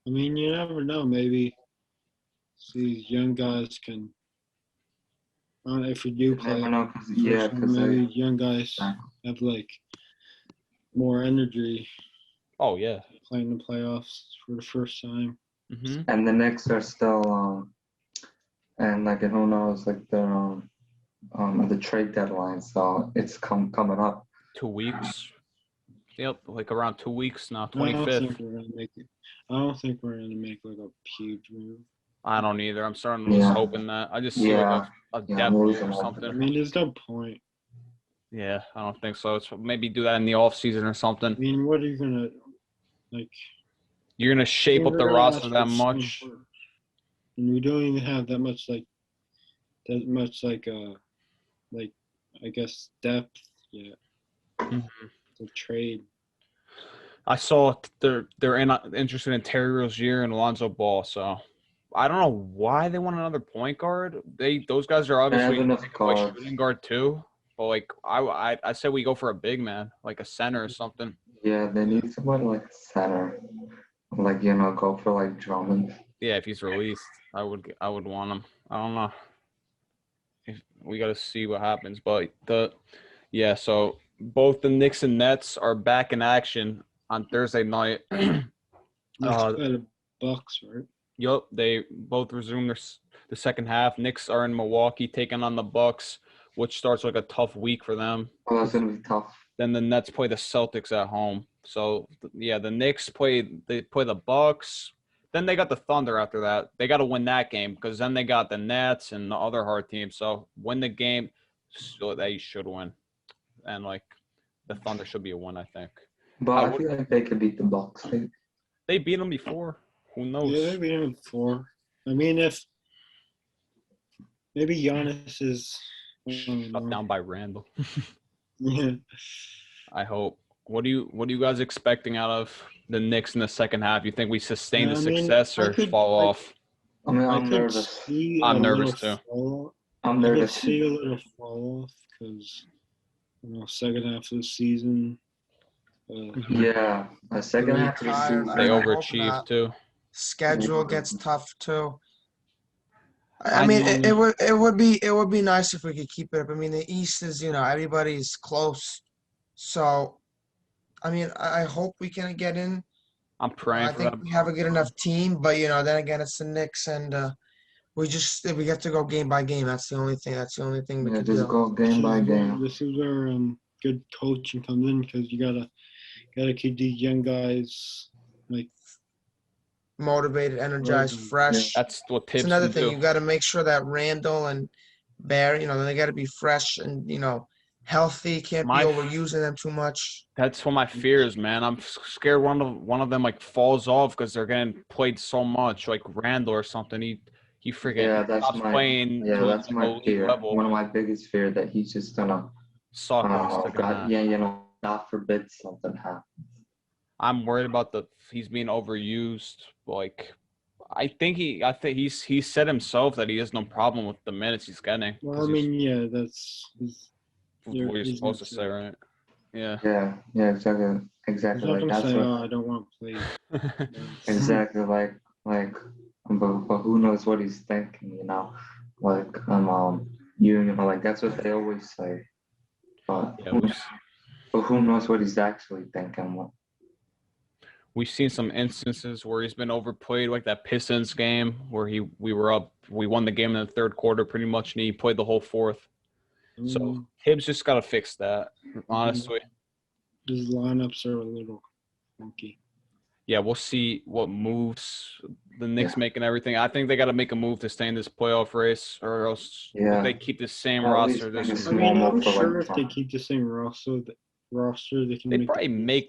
I mean, you never know. Maybe these young guys can. I don't know if we do play. Never know, maybe young guys have like more energy Oh yeah. playing the playoffs for the first time. Mm-hmm. and the Knicks are still and who knows, they're at the trade deadline, so it's coming up. 2 weeks. Yep, like around 2 weeks now. I don't 25th. think we're gonna make it. I don't think we're gonna make like a huge move. I don't either. I'm starting to lose hope in that. I just see like a Yeah, depth I'm move losing or hope. I something. mean, there's no point. Yeah, I don't think so. It's maybe do that in the off season or something. I mean, what are you gonna like? You're gonna shape up the We're gonna roster ask that for much. some work. And we don't even have that much I guess depth yet Mhm. to trade. I saw interested in Terry Rozier and Alonzo Ball, so I don't know why they want another point guard. Those guys are They have obviously enough they can play guards. shooting guard too. But like I said we go for a big man, like a center or something. Yeah, they need someone like center. Like, go for like Drummond. Yeah, if he's released, I would want him. I don't know. We got to see what happens, but so both the Knicks and Nets are back in action on Thursday night. Next by the Bucks, right? Yup, they both resume the second half. Knicks are in Milwaukee taking on the Bucks, which starts like a tough week for them. Oh, that's gonna be tough. Then the Nets play the Celtics at home. So yeah, the Knicks play the Bucks. Then they got the Thunder after that. They got to win that game because then they got the Nets and the other hard teams. So win the game, so they should win, and like the Thunder should be a win, I think. But I feel like they could beat the Bucks. They beat them before. Who knows? Yeah, they beat him before. I mean, if maybe Giannis is Shut down by Randall. Yeah. I hope. What are you guys expecting out of the Knicks in the second half? You think we sustain the success or fall off? I mean, I'm nervous. I'm nervous too. I'm I could nervous. see a little fall off because second half of the season. Yeah, the second half of the tired. season. They I hope overachieved not. too. Schedule gets tough too. I mean, it would be nice if we could keep it up. I mean, the East is everybody's close, so I mean, I hope we can get in. I'm praying I for think them. we have a good enough team, but then again, it's the Knicks, and we have to go game by game. That's the only thing. That's the only thing we can Just do. go game by game. This is where good coaching comes in because you gotta keep these young guys like Motivated, energized, fresh. That's what Tibbs It's another can thing. do. You got to make sure that Randall and Barry, they got to be fresh and healthy. Can't be overusing them too much. That's what my fear is, man. I'm scared one of them like falls off because they're getting played so much, like Randall or something. He freaking stops playing. That's my fear. Level. One of my biggest fear that he's just gonna suck. God forbid something happens. I'm worried about he's being overused. Like, I think he said himself that he has no problem with the minutes he's getting. Well, I mean, yeah, that's what you're supposed to say, right? Yeah. Yeah, exactly. He's not gonna that's say, what, I don't want to play. exactly. But who knows what he's thinking? Like like that's what they always say. But who knows what he's actually thinking? We've seen some instances where he's been overplayed, like that Pistons game where we won the game in the third quarter pretty much, and he played the whole fourth. So Tibbs just got to fix that, honestly. His lineups are a little funky. Yeah, we'll see what moves the Knicks make and everything. I think they got to make a move to stay in this playoff race, or else if they keep the same roster. I mean, I'm sure if they keep the same roster, they can. They probably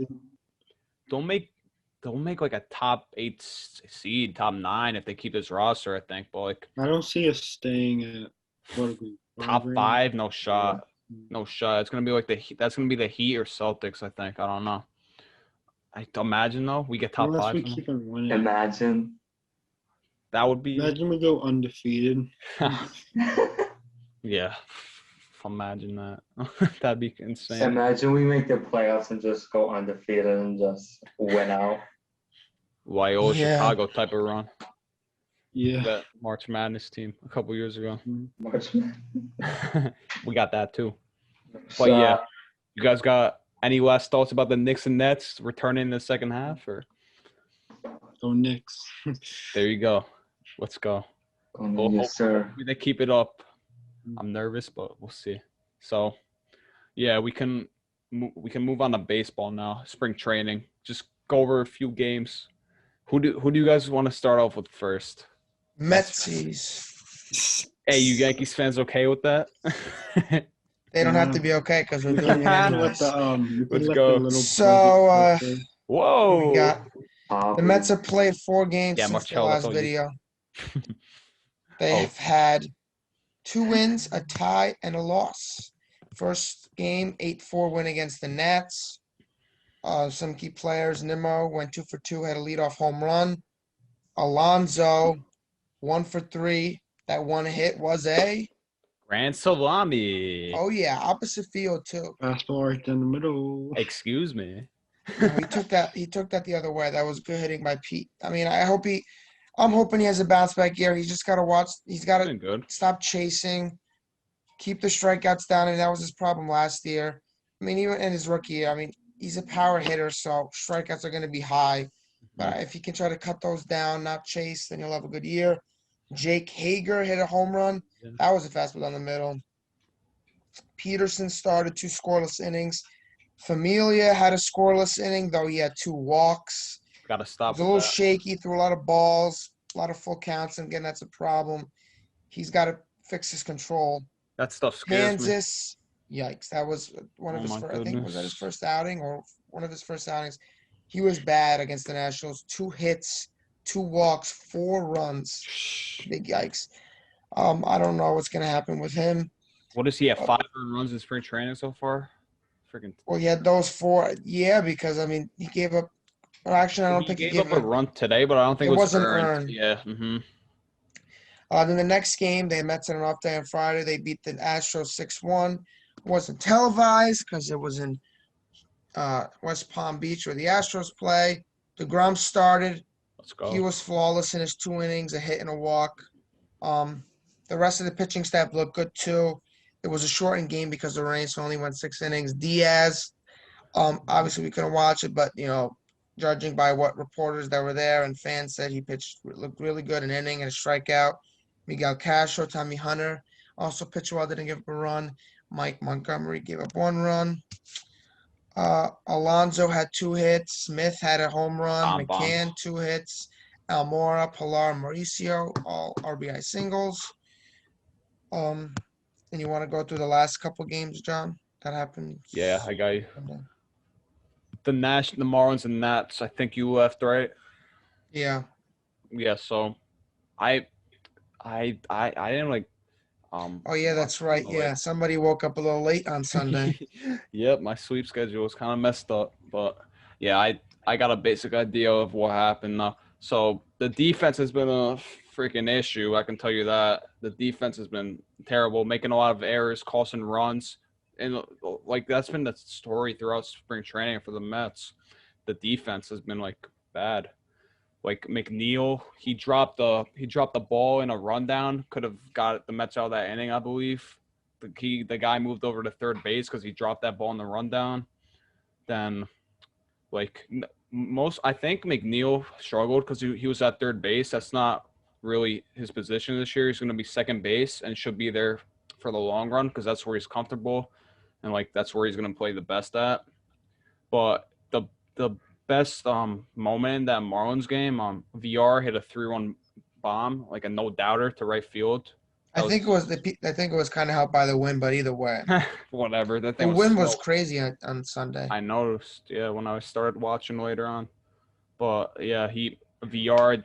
They'll make like a top 8 seed, top 9 if they keep this roster, I think. But like, I don't see us staying at top 5. No shot. No shot. It's gonna be like that's gonna be the Heat or Celtics, I think. I don't know. I imagine though we get top 5. We keep on winning. Imagine. That would be. Imagine we go undefeated. Yeah. Imagine that. That'd be insane. Imagine we make the playoffs and just go undefeated and just win out. Loyola Chicago type of run. Yeah. That March Madness team a couple years ago. March We got that too. But yeah, you guys got any last thoughts about the Knicks and Nets returning in the second half? Or go Knicks. There you go. Let's go. Yes, sir. Hopefully they keep it up. I'm nervous, but we'll see. So, yeah, we can move on to baseball now. Spring training. Just go over a few games. Who do you guys want to start off with first? Metsies. Hey, you Yankees fans okay with that? They don't have to be okay because we're doing it anyways. Let's go. So, whoa. The Mets have played 4 games Yeah, since the Marcel, that's last all you. video. They Oh. have had 2 wins, a tie, and a loss. First game, 8-4 win against the Nats. Some key players, Nimmo went 2 for 2, had a leadoff home run. Alonso, 1 for 3. That one hit was a, Grand Salami. oh yeah, opposite field too. Fastball right down the middle. Excuse me. No, he took that the other way. That was good hitting by Pete. I mean, I'm hoping he has a bounce back year. He's just got to watch. He's got to Been good. stop chasing, keep the strikeouts down, and that was his problem last year. I mean, even in his rookie year, I mean, he's a power hitter, so strikeouts are going to be high. But if he can try to cut those down, not chase, then he'll have a good year. Jake Hager hit a home run. Yeah. That was a fastball down the middle. Peterson started 2 scoreless innings. Familia had a scoreless inning, though he had 2 walks. Gotta He stop was a with little that. shaky, threw a lot of balls, a lot of full counts, and again, that's a problem. He's got to fix his control. That stuff scares me. Kansas, yikes! That was one of Oh his my first. I think was that his goodness. first outing or one of his first outings. He was bad against the Nationals. 2 hits, 2 walks, 4 runs. Big yikes. I don't know what's gonna happen with him. What does he have? 5 earned runs in spring training so far? Freaking. Well, he had those 4. Yeah, because I mean, he gave up. Or actually, I don't think he gave up a run today, but I don't think It it was wasn't earned. earned. Yeah. Then the next game, they Mets on an off day on Friday. They beat the Astros 6-1. It wasn't televised because it was in West Palm Beach where the Astros play. DeGrom started. Let's go. He was flawless in his 2 innings, a hit and a walk. The rest of the pitching staff looked good too. It was a shortened game because of the rain, so only went 6 innings. Diaz, obviously we couldn't watch it, but judging by what reporters that were there and fans said, he looked really good, an inning and a strikeout. Miguel Castro, Tommy Hunter also pitched well, didn't give up a run. Mike Montgomery gave up 1 run. Alonso had 2 hits. Smith had a home run. Bomb. McCann 2 hits. Almora, Pilar, Mauricio, all RBI singles. And you want to go through the last couple games, John? That happened. Yeah, I got you. The Marlins and Nats. I think you left, right? Yeah. Yeah. So, I didn't like. Oh yeah, that's right. Yeah, somebody woke up a little late on Sunday. Yep, my sleep schedule was kind of messed up, but yeah, I got a basic idea of what happened. So the defense has been a freaking issue. I can tell you that the defense has been terrible, making a lot of errors, causing runs, and like that's been the story throughout spring training for the Mets. The defense has been like bad. Like McNeil, he dropped the ball in a rundown. Could have got the Mets out of that inning, I believe. The guy moved over to third base because he dropped that ball in the rundown. Then, I think McNeil struggled because he was at third base. That's not really his position this year. He's going to be second base and should be there for the long run because that's where he's comfortable and that's where he's going to play the best at. But the best moment in that Marlins game, VR hit a 3-1 bomb, like a no doubter to right field. I think it was kind of helped by the win, but either way, whatever. That the thing win was crazy on Sunday. I noticed, yeah, when I started watching later on. But yeah, VR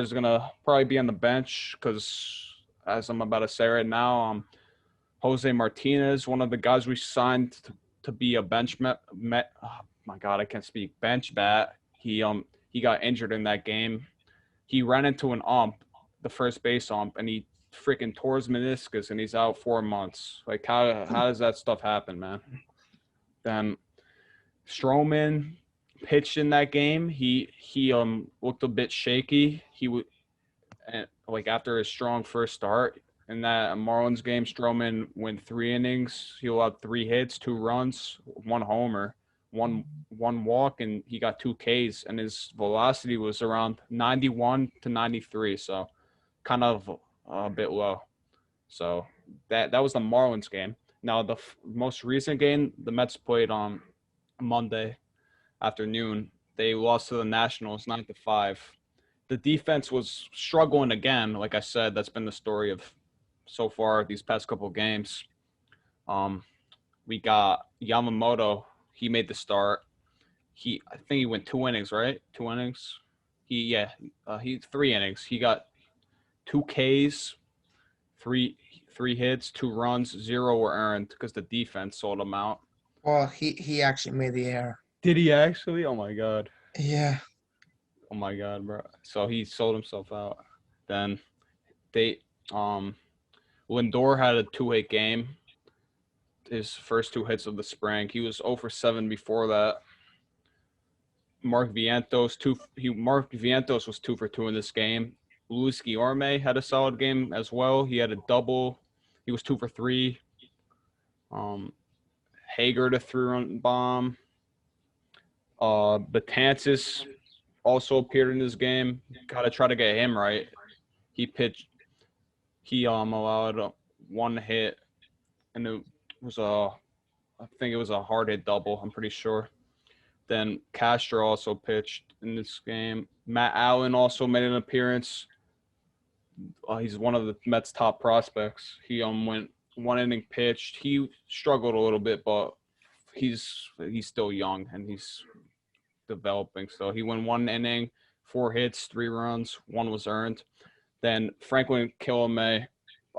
is gonna probably be on the bench because, as I'm about to say right now, Jose Martinez, one of the guys we signed to be a bench my God, I can't speak. Bench bat. He got injured in that game. He ran into an the first base and he freaking tore his meniscus, and he's out 4 months. Like how does that stuff happen, man? Then Stroman pitched in that game. He looked a bit shaky. After his strong first start in that Marlins game, Stroman went 3 innings. He allowed 3 hits, 2 runs, 1 homer. One walk, and he got 2 Ks, and his velocity was around 91 to 93, so kind of a bit low. So that was the Marlins game. Now the most recent game the Mets played on Monday afternoon, they lost to the Nationals 9-5. The defense was struggling again. Like I said, that's been the story of so far these past couple of games. We got Yamamoto. He made the start. I think he went 2 innings, right? 2 innings. He 3 innings. He got 2 Ks, three hits, 2 runs, 0 were earned because the defense sold him out. Well, he actually made the error. Did he actually? Oh my god. Yeah. Oh my god, bro. So he sold himself out. Then Lindor had a 2-hit game. His first 2 hits of the spring. He was 0 for 7 before that. Mark Vientos was 2 for 2 in this game. Luis Guillorme had a solid game as well. He had a double. He was 2 for 3. Hager, the 3-run bomb. Betances also appeared in this game. Got to try to get him right. He pitched. He allowed 1 hit, and it was I think it was a hard hit double. I'm pretty sure. Then Castro also pitched in this game. Matt Allen also made an appearance. He's one of the Mets' top prospects. He went 1 inning pitched. He struggled a little bit, but he's still young and he's developing. So he went 1 inning, 4 hits, 3 runs, 1 was earned. Then Franklin Kilome,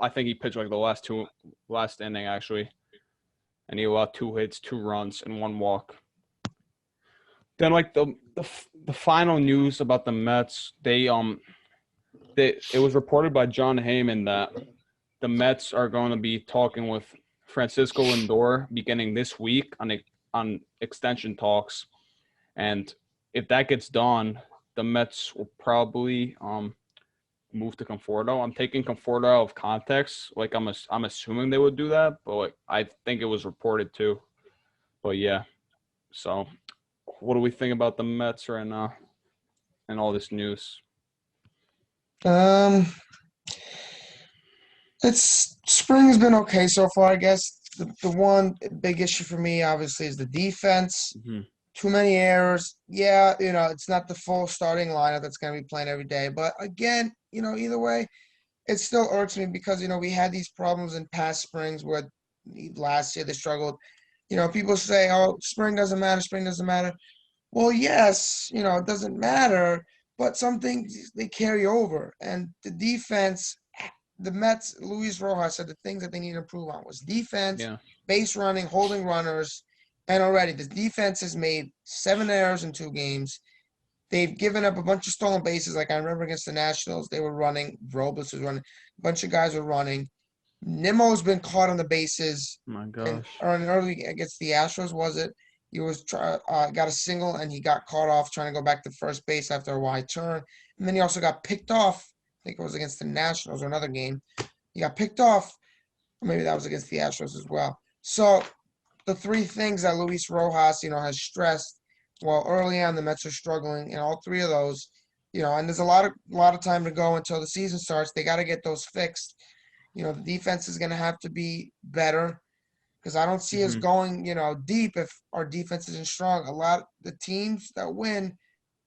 I think he pitched like the last inning actually, and he allowed 2 hits, 2 runs, and 1 walk. Then like the final news about the Mets, it was reported by John Heyman that the Mets are going to be talking with Francisco Lindor beginning this week on extension talks, and if that gets done, the Mets will probably move to Conforto. I'm taking Conforto out of context. Like I'm assuming they would do that, but like I think it was reported too. But yeah, so what do we think about the Mets right now and all this news? It's spring has been okay so far, I guess. The one big issue for me, obviously, is the defense. Mm-hmm. Too many errors. Yeah, it's not the full starting lineup that's going to be playing every day. But again, either way, it still irks me because, we had these problems in past springs where last year they struggled. People say, oh, spring doesn't matter. Well, yes, it doesn't matter, but some things they carry over. And the defense, the Mets, Luis Rojas said the things that they need to improve on was defense, base running, holding runners. And already the defense has made 7 errors in 2 games. They've given up a bunch of stolen bases. Like I remember against the Nationals, they were running. Robles was running. A bunch of guys were running. Nimmo's been caught on the bases. Oh my gosh. Or in early against the Astros, was it? He was got a single and he got caught off trying to go back to first base after a wide turn. And then he also got picked off. I think it was against the Nationals or another game. He got picked off. Or maybe that was against the Astros as well. So the 3 things that Luis Rojas, has stressed while early on the Mets are struggling in all 3 of those, and there's a lot of time to go until the season starts. They got to get those fixed. The defense is going to have to be better because I don't see us going, deep if our defense isn't strong. A lot of the teams that win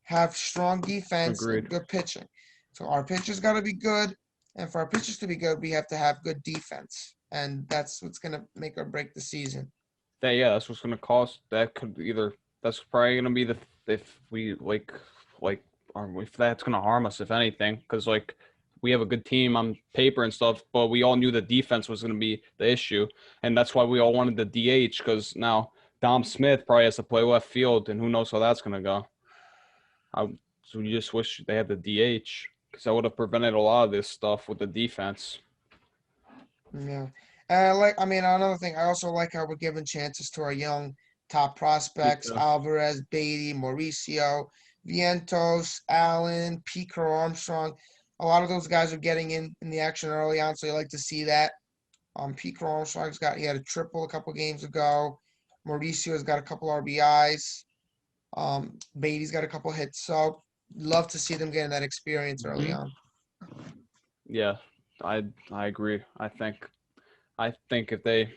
have strong defense and good pitching. So our pitchers got to be good, and for our pitchers to be good, we have to have good defense, and that's what's going to make or break the season. That's what's going to cost. That's probably going to be if that's going to harm us, if anything, because like we have a good team on paper and stuff, but we all knew the defense was going to be the issue, and that's why we all wanted the DH, because now Dom Smith probably has to play left field, and who knows how that's going to go. So we just wish they had the DH, because that would have prevented a lot of this stuff with the defense. Yeah. Another thing, I also like how we're giving chances to our young top prospects, Alvarez, Beatty, Mauricio, Vientos, Allen, Pete Armstrong. A lot of those guys are getting in the action early on, so you like to see that. Pete Armstrong's he had a triple a couple games ago. Mauricio's got a couple RBIs. Beatty's got a couple hits. So love to see them getting that experience early on. Yeah, I agree. I think if they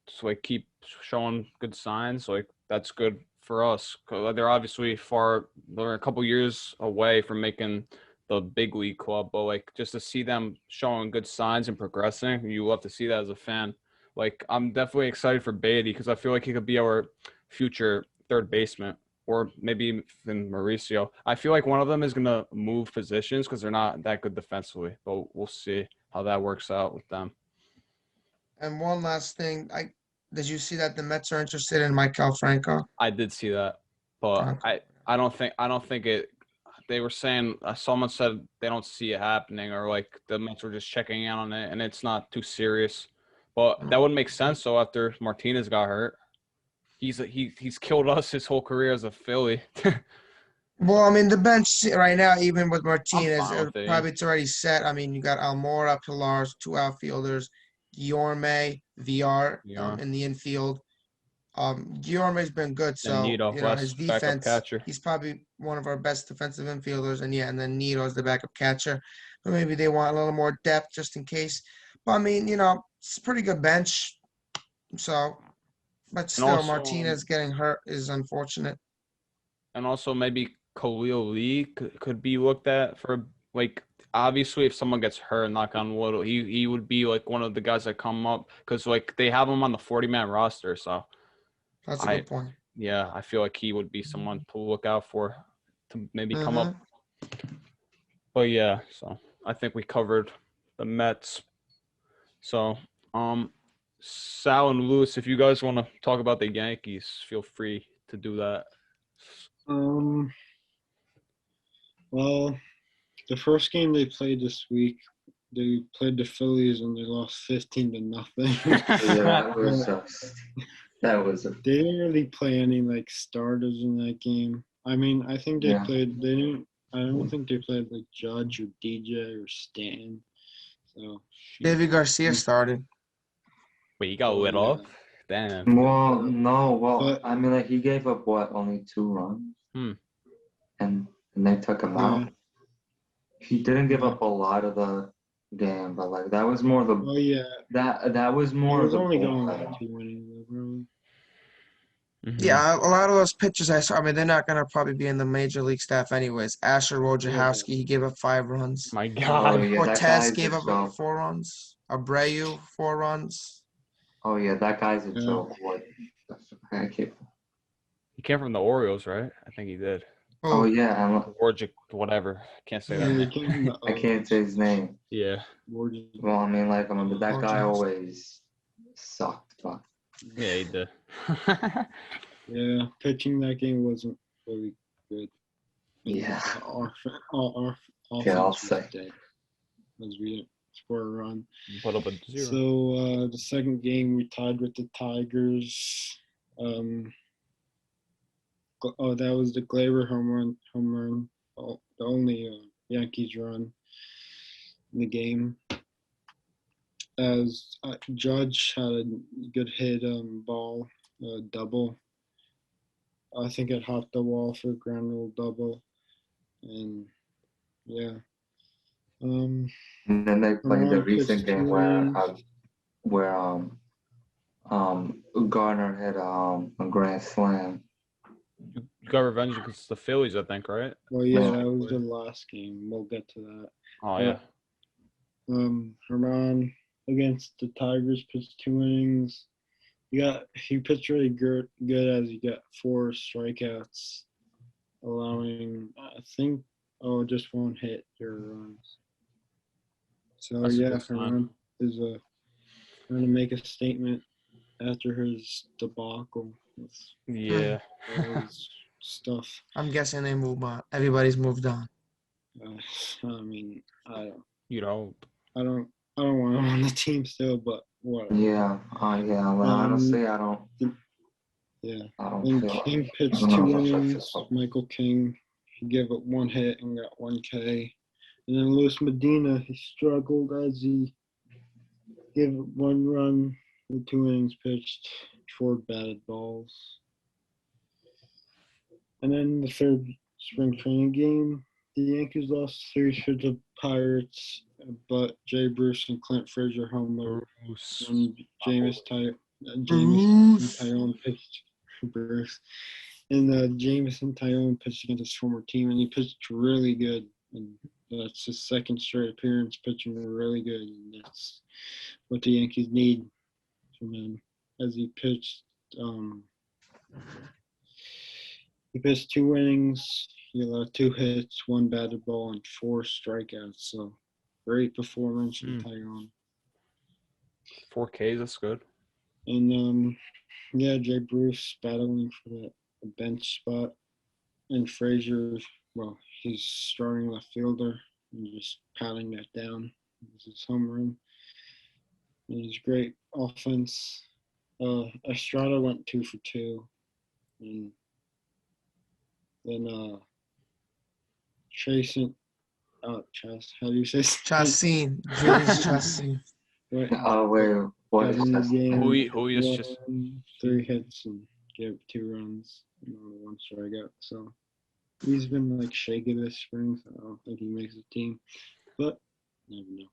just keep showing good signs, that's good for us. 'Cause they're obviously they're a couple years away from making the big league club, but just to see them showing good signs and progressing, you love to see that as a fan. I'm definitely excited for Beatty because I feel like he could be our future third baseman. or maybe even Mauricio. I feel like one of them is going to move positions because they're not that good defensively, but we'll see how that works out with them. And one last thing, did you see that the Mets are interested in Maikel Franco? I did see that, but Okay. I don't think it. They were saying someone said they don't see it happening, or like the Mets were just checking in on it, and it's not too serious. But that would make sense. So after Martinez got hurt, he's killed us his whole career as a Philly. Well, I mean, the bench right now, even with I'm Martinez, fine with it. probably it's already set. I mean, you got Almora, Pilars, 2 outfielders, Guillorme, VR Yeah. in the infield. Guillorme's been good, And so Nito, his West, backup defense, catcher. he's probably one of our best defensive infielders, and then Nito's the backup catcher. But maybe they want a little more depth just in case. But I mean, it's a pretty good bench. So, but still, also, Martinez getting hurt is unfortunate. And also maybe Khalil Lee could be looked at for like obviously if someone gets hurt, knock on wood, he would be like one of the guys that come up because like they have him on the 40-man roster. So That's a good point. yeah, I feel like he would be someone to look out for to maybe come up. But yeah, so I think we covered the Mets. So Sal and Lewis, if you guys want to talk about the Yankees, feel free to do that. Well, the first game they played this week, they played the Phillies and they lost 15-0. Yeah, that was They didn't really play any like starters in that game. I mean, I think they played. They didn't. I don't think they played like Judge or DJ or Stanton. So David Garcia started. Wait, you got lit off? Damn. Well, no. Well, But- I mean, like he gave up only 2 runs, and they took him out. He didn't give up a lot of the game, but like that was more the. Oh yeah. That was more He was of the only going bullpen. like 2 innings, bro. Yeah, a lot of those pitchers I saw. I mean, they're not gonna probably be in the major league staff anyways. Asher Wojciechowski, he gave up 5 runs. My Oh God. yeah, that Cortez guy's gave a up joke. 4 runs. Abreu 4 runs. Oh yeah, that guy's a Yeah. joke. What? I can't. He came from the Orioles, right? I think he did. Oh yeah, Or whatever. Can't say Yeah, that. they came from the I can't say his name. Yeah. Georgia. Well, I mean, like, but that guy Orioles. always sucked. But Yeah, he did. Yeah, pitching that game wasn't really good. yeah, Our Yeah, offense I'll was say. dead as we didn't score a run. Put up a 0. So the second game we tied with the Tigers. That was the Glaber home run. The only Yankees run in the game. As Judge had a good hit ball, double. I think it hopped the wall for a ground rule double, and yeah. and then they played the recent game where Garner hit a grand slam. You got revenge against the Phillies, I think, right? Well, yeah, Yeah. that was the last game. We'll get to that. Oh, yeah. Herman against the Tigers pitched 2 innings. He pitched really good as he got 4 strikeouts, allowing just 1 hit or runs. So That's a yeah, good sign. Herman is trying to make a statement after his debacle with Yeah. all his stuff. I'm guessing they moved on. Everybody's moved on. I mean, You know. I don't want him on the team still, but whatever. Yeah, yeah. Well, honestly, I don't. Yeah. I don't And feel. King pitched I don't 2 know if that's innings. it. Michael King, he gave up 1 hit and got 1 K. And then Luis Medina, he struggled as he gave up 1 run with 2 innings pitched, 4 batted balls. And then the third spring training game, the Yankees lost the series to the Pirates, but Jay Bruce and Clint Frazier homer, and Jameson Tyone pitched Bruce, and Jameson Tyone pitched against his former team, and he pitched really good. And that's his 2nd straight appearance pitching really good, and that's what the Yankees need from him as he pitched. He pitched 2 innings. He allowed 2 hits, 1 batted ball, and 4 strikeouts. So great performance from Tyrone. 4 Ks, that's good. And Jay Bruce battling for that bench spot, and Frazier, well, he's starting left fielder and just patting that down. This is his home run. And he's great offense. Estrada went 2 for 2, and then Chasing, how do you say? Chassin, Julius Chassin. Wait, what is got in the this? game, Who is just 3 hits and gave 2 runs and only 1 strikeout. So he's been like shaky this spring. So I don't think he makes the team, but you never know.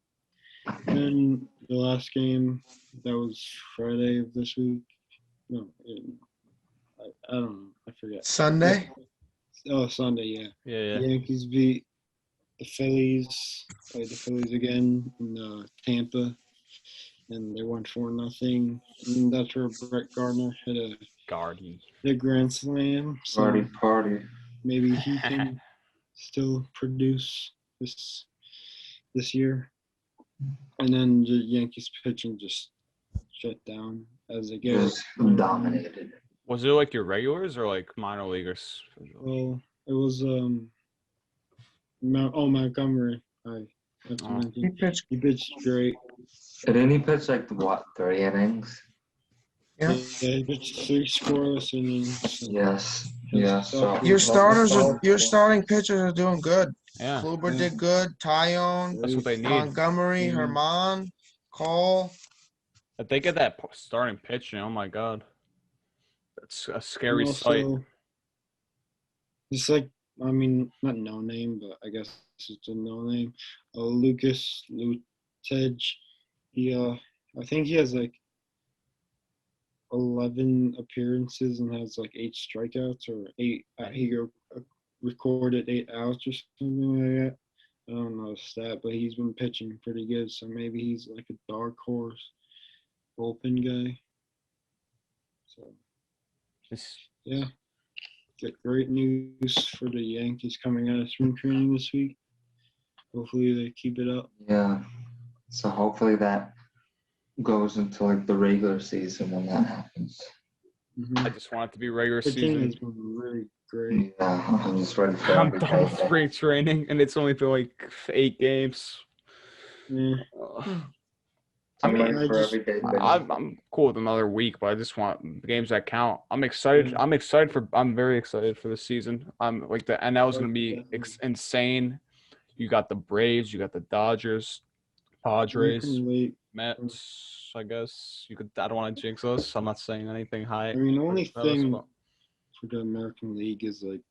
And the last game, that was Friday of this week. No, I don't know. I forget. Sunday? Oh, Sunday, yeah. Yeah. The Yankees beat the Phillies. Played the Phillies again in Tampa, and they won 4-0. And that's where Brett Gardner hit a grand slam. So Party. maybe he can still produce this year. And then the Yankees pitching just shut down as they get. Just dominated. Was it like your regulars or like minor leaguers? Well, it was Montgomery. He pitched. He pitched great. Didn't he pitch like 3 innings? Yeah. He pitched 3 scoreless innings. Yes. Yeah. So Your starting pitchers are doing good. Yeah. Kluber did good. Tyone, That's what they need. Montgomery, Herman, Cole. If they get that starting pitching, oh my God. That's a scary And sight. also, it's like, I mean, not no name, but I guess it's a no name. Lucas Lutej. I think he has like 11 appearances and has like 8 strikeouts or 8. He recorded 8 outs or something like that. I don't know the stat, but he's been pitching pretty good. So maybe he's like a dark horse bullpen guy. So yeah, get great news for the Yankees coming out of spring training this week. Hopefully they keep it up. Yeah. So hopefully that goes into like the regular season when that happens. Mm-hmm. I just want it to be regular The team season. has been really great. Yeah, I'm just ready for I'm every done with day. spring training, and it's only been like 8 games. Yeah. I'm I mean, ready for I just- every day. I'm cool with another week, but I just want games that count. I'm excited. I'm very excited for the season. I'm like the NL is going to be insane. You got the Braves, you got the Dodgers, Padres, Mets. I guess you could. I don't want to jinx us. I'm not saying anything high. I mean, the only for us, thing but- for the American League is like,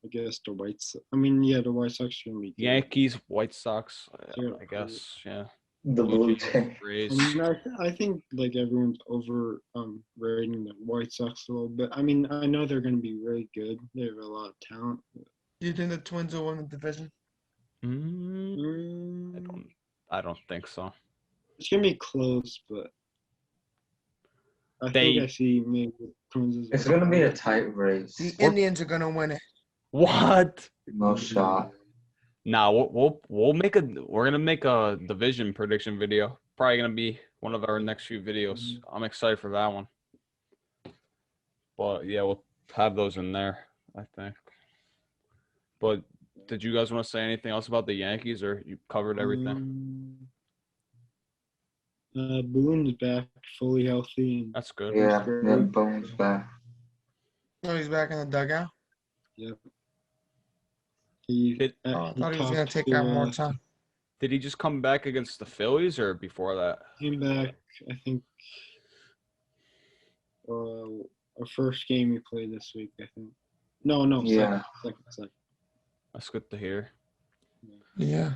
I guess the White Sox. I mean, yeah, the White Sox are gonna be good. Yankees, White Sox. Yeah. I guess. Yeah. The Blue Jays. Rays. I mean, I think like everyone's over rating the White Sox a little bit. I mean, I know they're gonna be really good. They have a lot of talent. Do you think the Twins will win the division? I don't think so. It's gonna be close, but I think I see maybe the Twins as It's gonna be a tight race. The Indians are gonna win it. What? No shot. Nah, we're gonna make a division prediction video. Probably gonna be one of our next few videos. I'm excited for that one. But yeah, we'll have those in there, I think. But did you guys want to say anything else about the Yankees, or you covered everything? Boone's back, fully healthy. And That's good. Yeah, Boone's back. So he's back in the dugout. Yep. I thought he was gonna take out more time. Did he just come back against the Phillies or before that? Came back, I think. Our first game he played this week, I think. No, Yeah. second. That's good to hear. Yeah.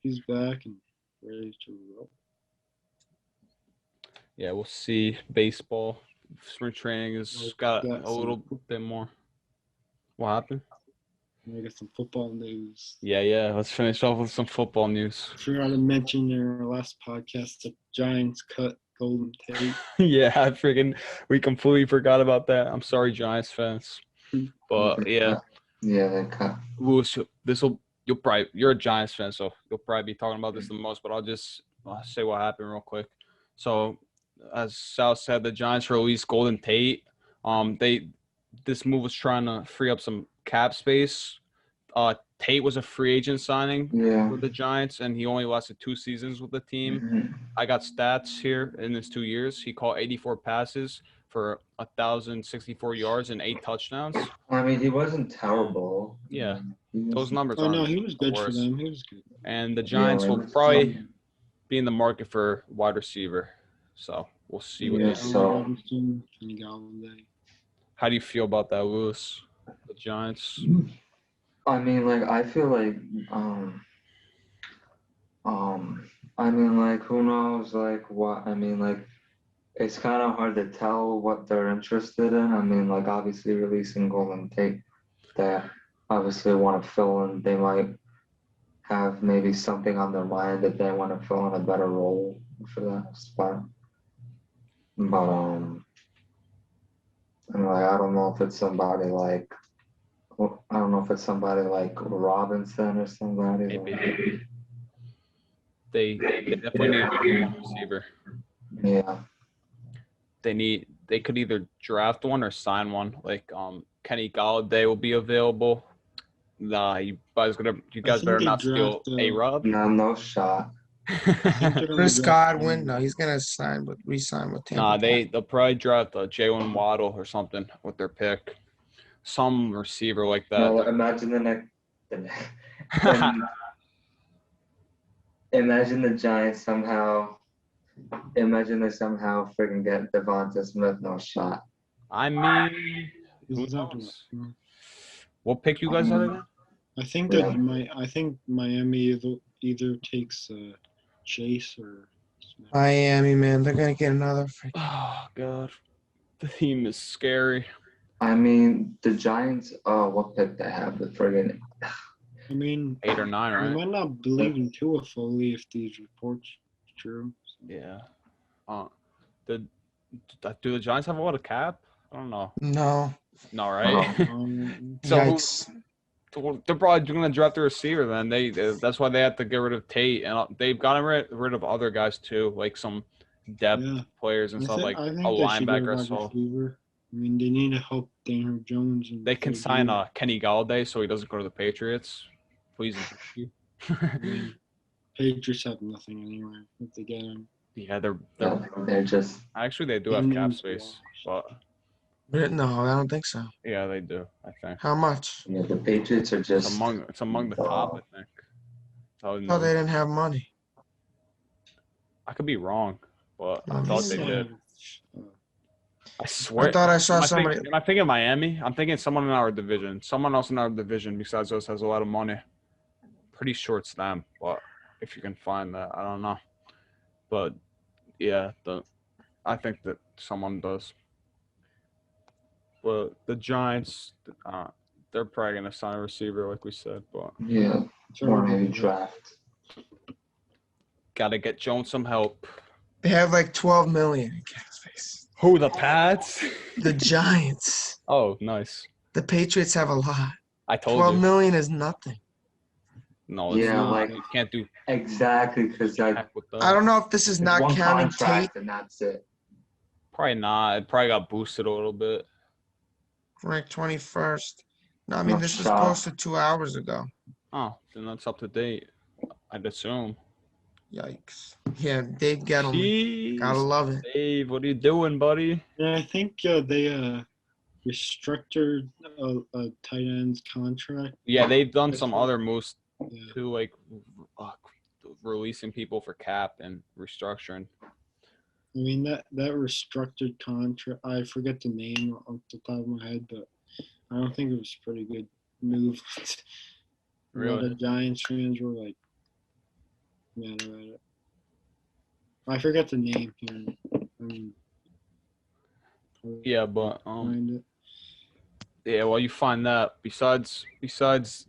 He's back and ready to roll. Yeah, we'll see. Baseball, spring training has got a little bit more. What happened? I got some football news. Yeah. Let's finish off with some football news. I forgot to mention in our last podcast the Giants cut Golden Tate. Yeah, we completely forgot about that. I'm sorry, Giants fans. But yeah, they cut. Lewis, you're a Giants fan, so you'll probably be talking about this the most. But I'll just say what happened real quick. So, as Sal said, the Giants released Golden Tate. This move was trying to free up some cap space. Tate was a free agent signing Yeah. for the Giants, and he only lasted 2 seasons with the team. Mhm. I got stats here in his 2 years. He caught 84 passes for 1,064 yards and 8 touchdowns. I mean, he wasn't terrible. Yeah. He was- Those numbers Oh no, aren't he was good for worse. them. He was good. And the Giants Yeah, will probably be in the market for wide receiver. So we'll see what Yeah, they do. so- Robinson and Galladay. How do you feel about that, Lewis? The Giants. I mean, like, I feel like, I mean, like, who knows, like, what, I mean, like, it's kind of hard to tell what they're interested in. I mean, like, obviously releasing Golden Tate, they obviously want to fill in, they might have maybe something on their mind that they want to fill in a better role for that spot. But, I mean, like, I don't know if it's somebody like, Robinson or somebody. Maybe. They definitely need a wide receiver. Yeah. They could either draft one or sign one. Like Kenny Galladay will be available. Nah, you guys better they not steal draft, A-Rob. No shot. Chris Godwin, no, he's gonna re-sign with Tampa. Nah, Bay. they'll probably draft Jalen Waddle or something with their pick. Some receiver like that. Well, imagine imagine the Giants somehow. Imagine they somehow freaking get Devonta Smith. No shot. I mean, who He's not knows? gonna- What pick you guys are again? I think Yeah. Miami either takes Chase or Smith. Miami, man, they're gonna get another. Oh God, the team is scary. I mean, the Giants. Oh, what pick they have? The friggin' I mean, 8 or 9, we right? might not believe in Tua fully if these reports are true. Yeah. Do the Giants have a lot of cap? I don't know. No, No, right? So yikes. they're probably going to draft a receiver then. That's why they have to get rid of Tate, and they've gotten rid of other guys too, like some depth Yeah. players and stuff, like I a think they should get linebacker. wide So receiver. I mean, they need to help Daniel Jones. And they can sign Kenny Galladay so he doesn't go to the Patriots. Please. I mean, Patriots have nothing anyway if they get him. Yeah, they're they're just. actually they do have cap space, but No, I don't think so. yeah, they do. I think How much? Yeah, the Patriots are it's just. among the top. I think. Oh, they didn't have money. I could be wrong, but I No, thought they they did. did. I swear. I thought I saw Am somebody. Am I thinking Miami? I'm thinking someone in our division. Someone else in our division besides us has a lot of money. Pretty sure it's them, but if you can find that, I don't know. But yeah, I think that someone does. But the Giants, they're probably gonna sign a receiver, like we said. But Yeah, or maybe draft. gotta get Jones some help. They have like 12 million in cap space. Who, the Pats? The Giants. Oh, nice. The Patriots have a lot. I told 12 you. million is nothing. No, it's Yeah, not. like- You can't do Exactly, because like heck with that. I don't know if this is not one counting Tate. contract and that's it. Probably not. It probably got boosted a little bit. Ranked 21st. No, I mean, Not this was shocked. posted 2 hours ago. Oh, then that's up to date. I'd assume. Yikes. Yeah, Dave Gettleman. Jeez. Gotta love it. Dave, what are you doing, buddy? Yeah, I think they restructured a tight end's contract. Yeah, they've done some other moves Yeah. too, like releasing people for cap and restructuring. I mean that restructured contract. I forget the name off the top of my head, but I don't think it was a pretty good move. A lot Really? of Giants fans were like mad about it. I forget the name here. I mean, Yeah, but find it. yeah, well, you find that besides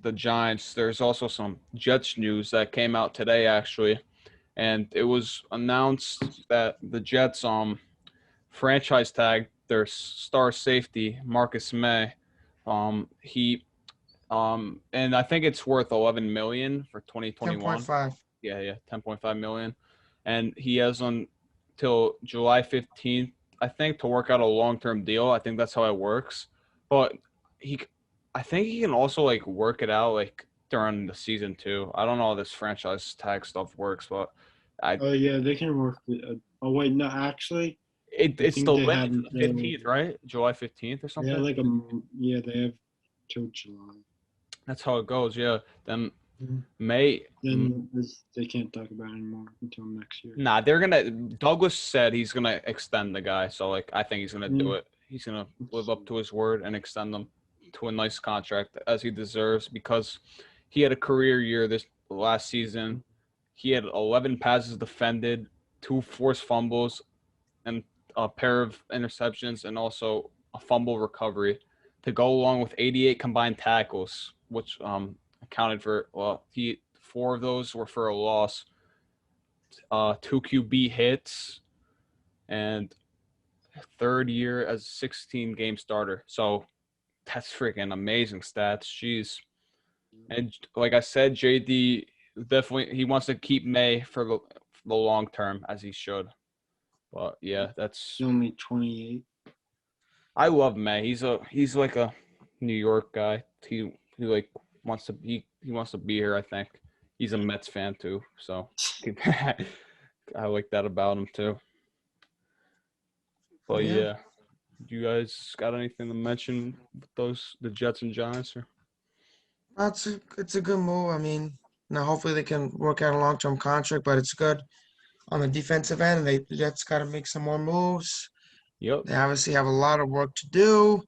the Giants, there's also some Jets news that came out today actually, and it was announced that the Jets franchise tag their star safety Marcus May He and I think it's worth $11 million for 2021. 10.5. Yeah, 10.5 million, and he has until July 15th, I think, to work out a long-term deal. I think that's how it works. But I think he can also like work it out like during the season too. I don't know how this franchise tag stuff works, but Oh yeah, they can work with. Oh wait, no, actually, it's think the they limit have for the 15th, right? July 15th or they something. have like they have till July. That's how it goes. Yeah. Then Mhm. May. Then they can't talk about it anymore until next year. Nah, they're gonna. Douglas said he's gonna extend the guy, so like I think he's gonna do it. He's gonna live up to his word and extend him to a nice contract as he deserves because he had a career year this last season. He had 11 passes defended, 2 forced fumbles, and a pair of interceptions, and also a fumble recovery to go along with 88 combined tackles, which accounted for 4 of those were for a loss. 2 QB hits, and third year as a 16-game starter. So that's freaking amazing stats. Jeez. And like I said, JD definitely he wants to keep May for the long term as he should. But yeah, that's He's only 28. I love May. He's like a New York guy. He like wants to he wants to be here, I think. He's a Mets fan too, so I like that about him too. But yeah, do you guys got anything to mention with the Jets and Giants? Or? It's a good move. I mean, now hopefully they can work out a long-term contract, but it's good on the defensive end. The Jets got to make some more moves. Yep. They obviously have a lot of work to do.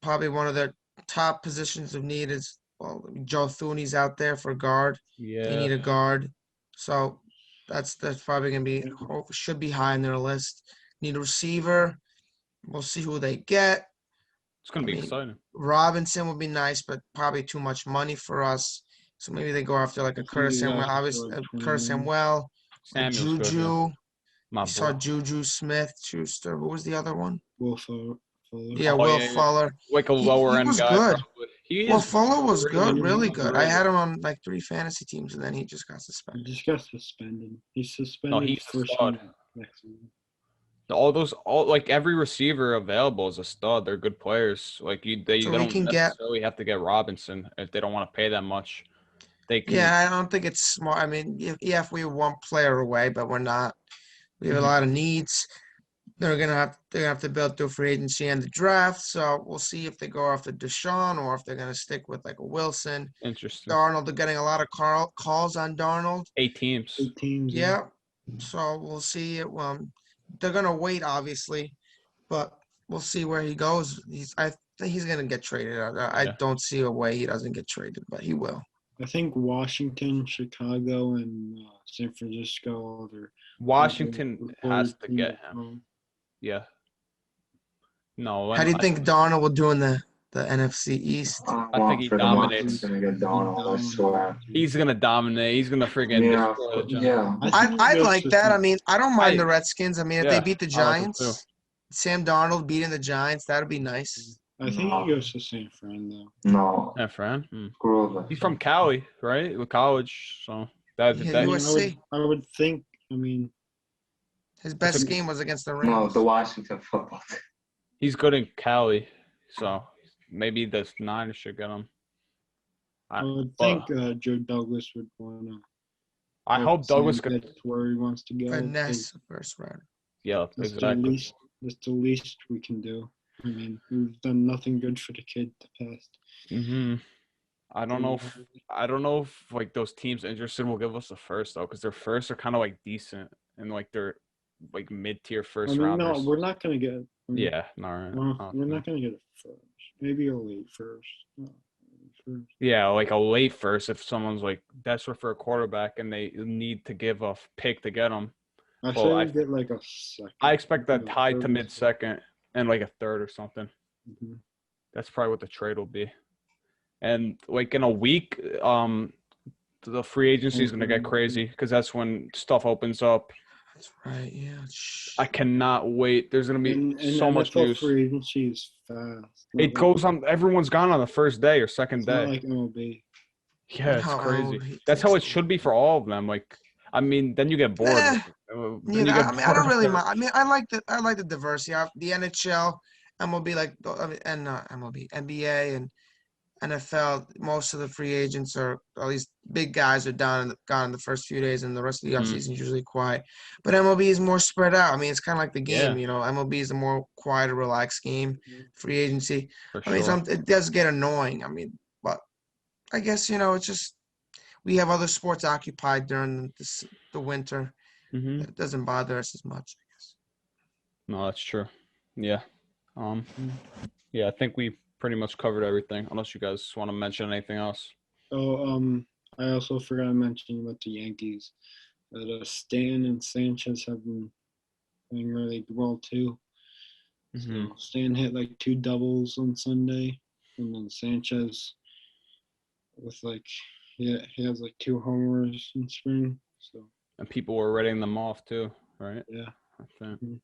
Probably one of their top positions of need is Joe Thuney's out there for guard. Yeah. They need a guard, so that's probably gonna be should be high on their list. Need a receiver. We'll see who they get. It's gonna be exciting. Robinson would be nice, but probably too much money for us. So maybe they go after like a Curtis Samuel, obviously Curtis Samuel, Juju. My saw boy. Juju Smith-Schuster. Who was the other one? Will Fuller. Yeah, Will Fuller. Like a lower end was guy. good. Probably. Fuller was good, really good. good. I had him on like 3 fantasy teams, and then he just got He suspended. just got suspended. He's suspended. No, he's for a stud. next season. Like every receiver available is a stud. They're good players. Like they don't necessarily have to get Robinson if they don't want to pay that much. They can. Yeah, I don't think it's smart. I mean, if we have one player away, but we're not. We have a lot of needs. They're gonna have to build through free agency and the draft. So we'll see if they go after Deshaun or if they're gonna stick with like a Wilson. Interesting. Darnold, they're getting a lot of calls on Darnold. 8 teams. 8 teams. Yeah. So we'll see. They're gonna wait, obviously, but we'll see where he goes. I think he's gonna get traded. I don't see a way he doesn't get traded, but he will. I think Washington, Chicago, and San Francisco. Washington has to get him. Yeah. No. How do you think Darnold will do in the NFC East? I think he dominates. He's gonna get Darnold, I swear. He's gonna dominate. He's gonna freaking destroy the Giants. Yeah. I like that. I mean, I don't mind the Redskins. I mean, if they beat the Giants, like Sam Darnold beating the Giants, that'd be nice. I think he goes to San Fran though. No. San Fran. He's from Cali, right? With college, so that USC. I would think. I mean, his best game was against the Rams. No, the Washington football team. He's good in Cali, so maybe the Niners should get him. I would think Joe Douglas would want to. I hope Douglas gets where he wants to go. Finesse first round. Yeah, exactly. That's the least we can do. I mean, we've done nothing good for the kid the past. I don't know if like those teams interested will give us a first though, because their firsts are kind of like decent and like they're like mid-tier first rounders. No, we're not gonna get. Yeah, no, we're not gonna get a first. Maybe a late first. Yeah, like a late first if someone's like desperate for a quarterback and they need to give a pick to get them. I say we get like a second. I expect that tied to mid-second and like a third or something. That's probably what the trade will be. And like in a week, the free agency is going to get crazy because that's when stuff opens up. That's right. Yeah. I cannot wait. There's gonna be And so much NFL news. free agency is fast. It goes on. Everyone's gone on the first day or second It's not day. like MLB. Yeah, it's No, crazy. MLB That's how it takes should be for all of them. Like, I mean, then you get bored. Eh, Then you you know, get I mean, I bored don't of really that. mind. I mean, I like the diversity. The NHL, MLB, and not MLB, NBA, and NFL. Most of the free agents are, at least big guys, are gone in the first few days, and the rest of the Mhm. offseason is usually quiet. But MLB is more spread out. I mean, it's kind of like the game. Yeah. You know, MLB is a more quieter, relaxed game. Free agency. For I mean, sure. it does get annoying. I mean, but I guess it's just we have other sports occupied during the winter. Hmm. It doesn't bother us as much, I guess. No, that's true. Yeah. Um. Yeah, I think we pretty much covered everything. Unless you guys want to mention anything else. Oh, I also forgot to mention about the Yankees that Stan and Sanchez have been playing really well too. Hmm. So Stan hit like 2 doubles on Sunday, and then Sanchez with he has like 2 homers in spring. So And people were writing them off too, right? yeah, I think. Mhm.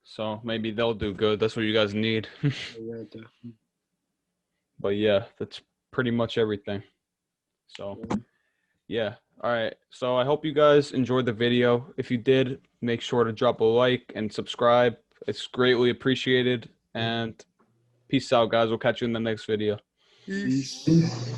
So maybe they'll do good. That's what you guys need. yeah, definitely. But yeah, that's pretty much everything. So yeah. All right. So I hope you guys enjoyed the video. If you did, make sure to drop a like and subscribe. It's greatly appreciated. And peace out, guys. We'll catch you in the next video. Peace. Peace.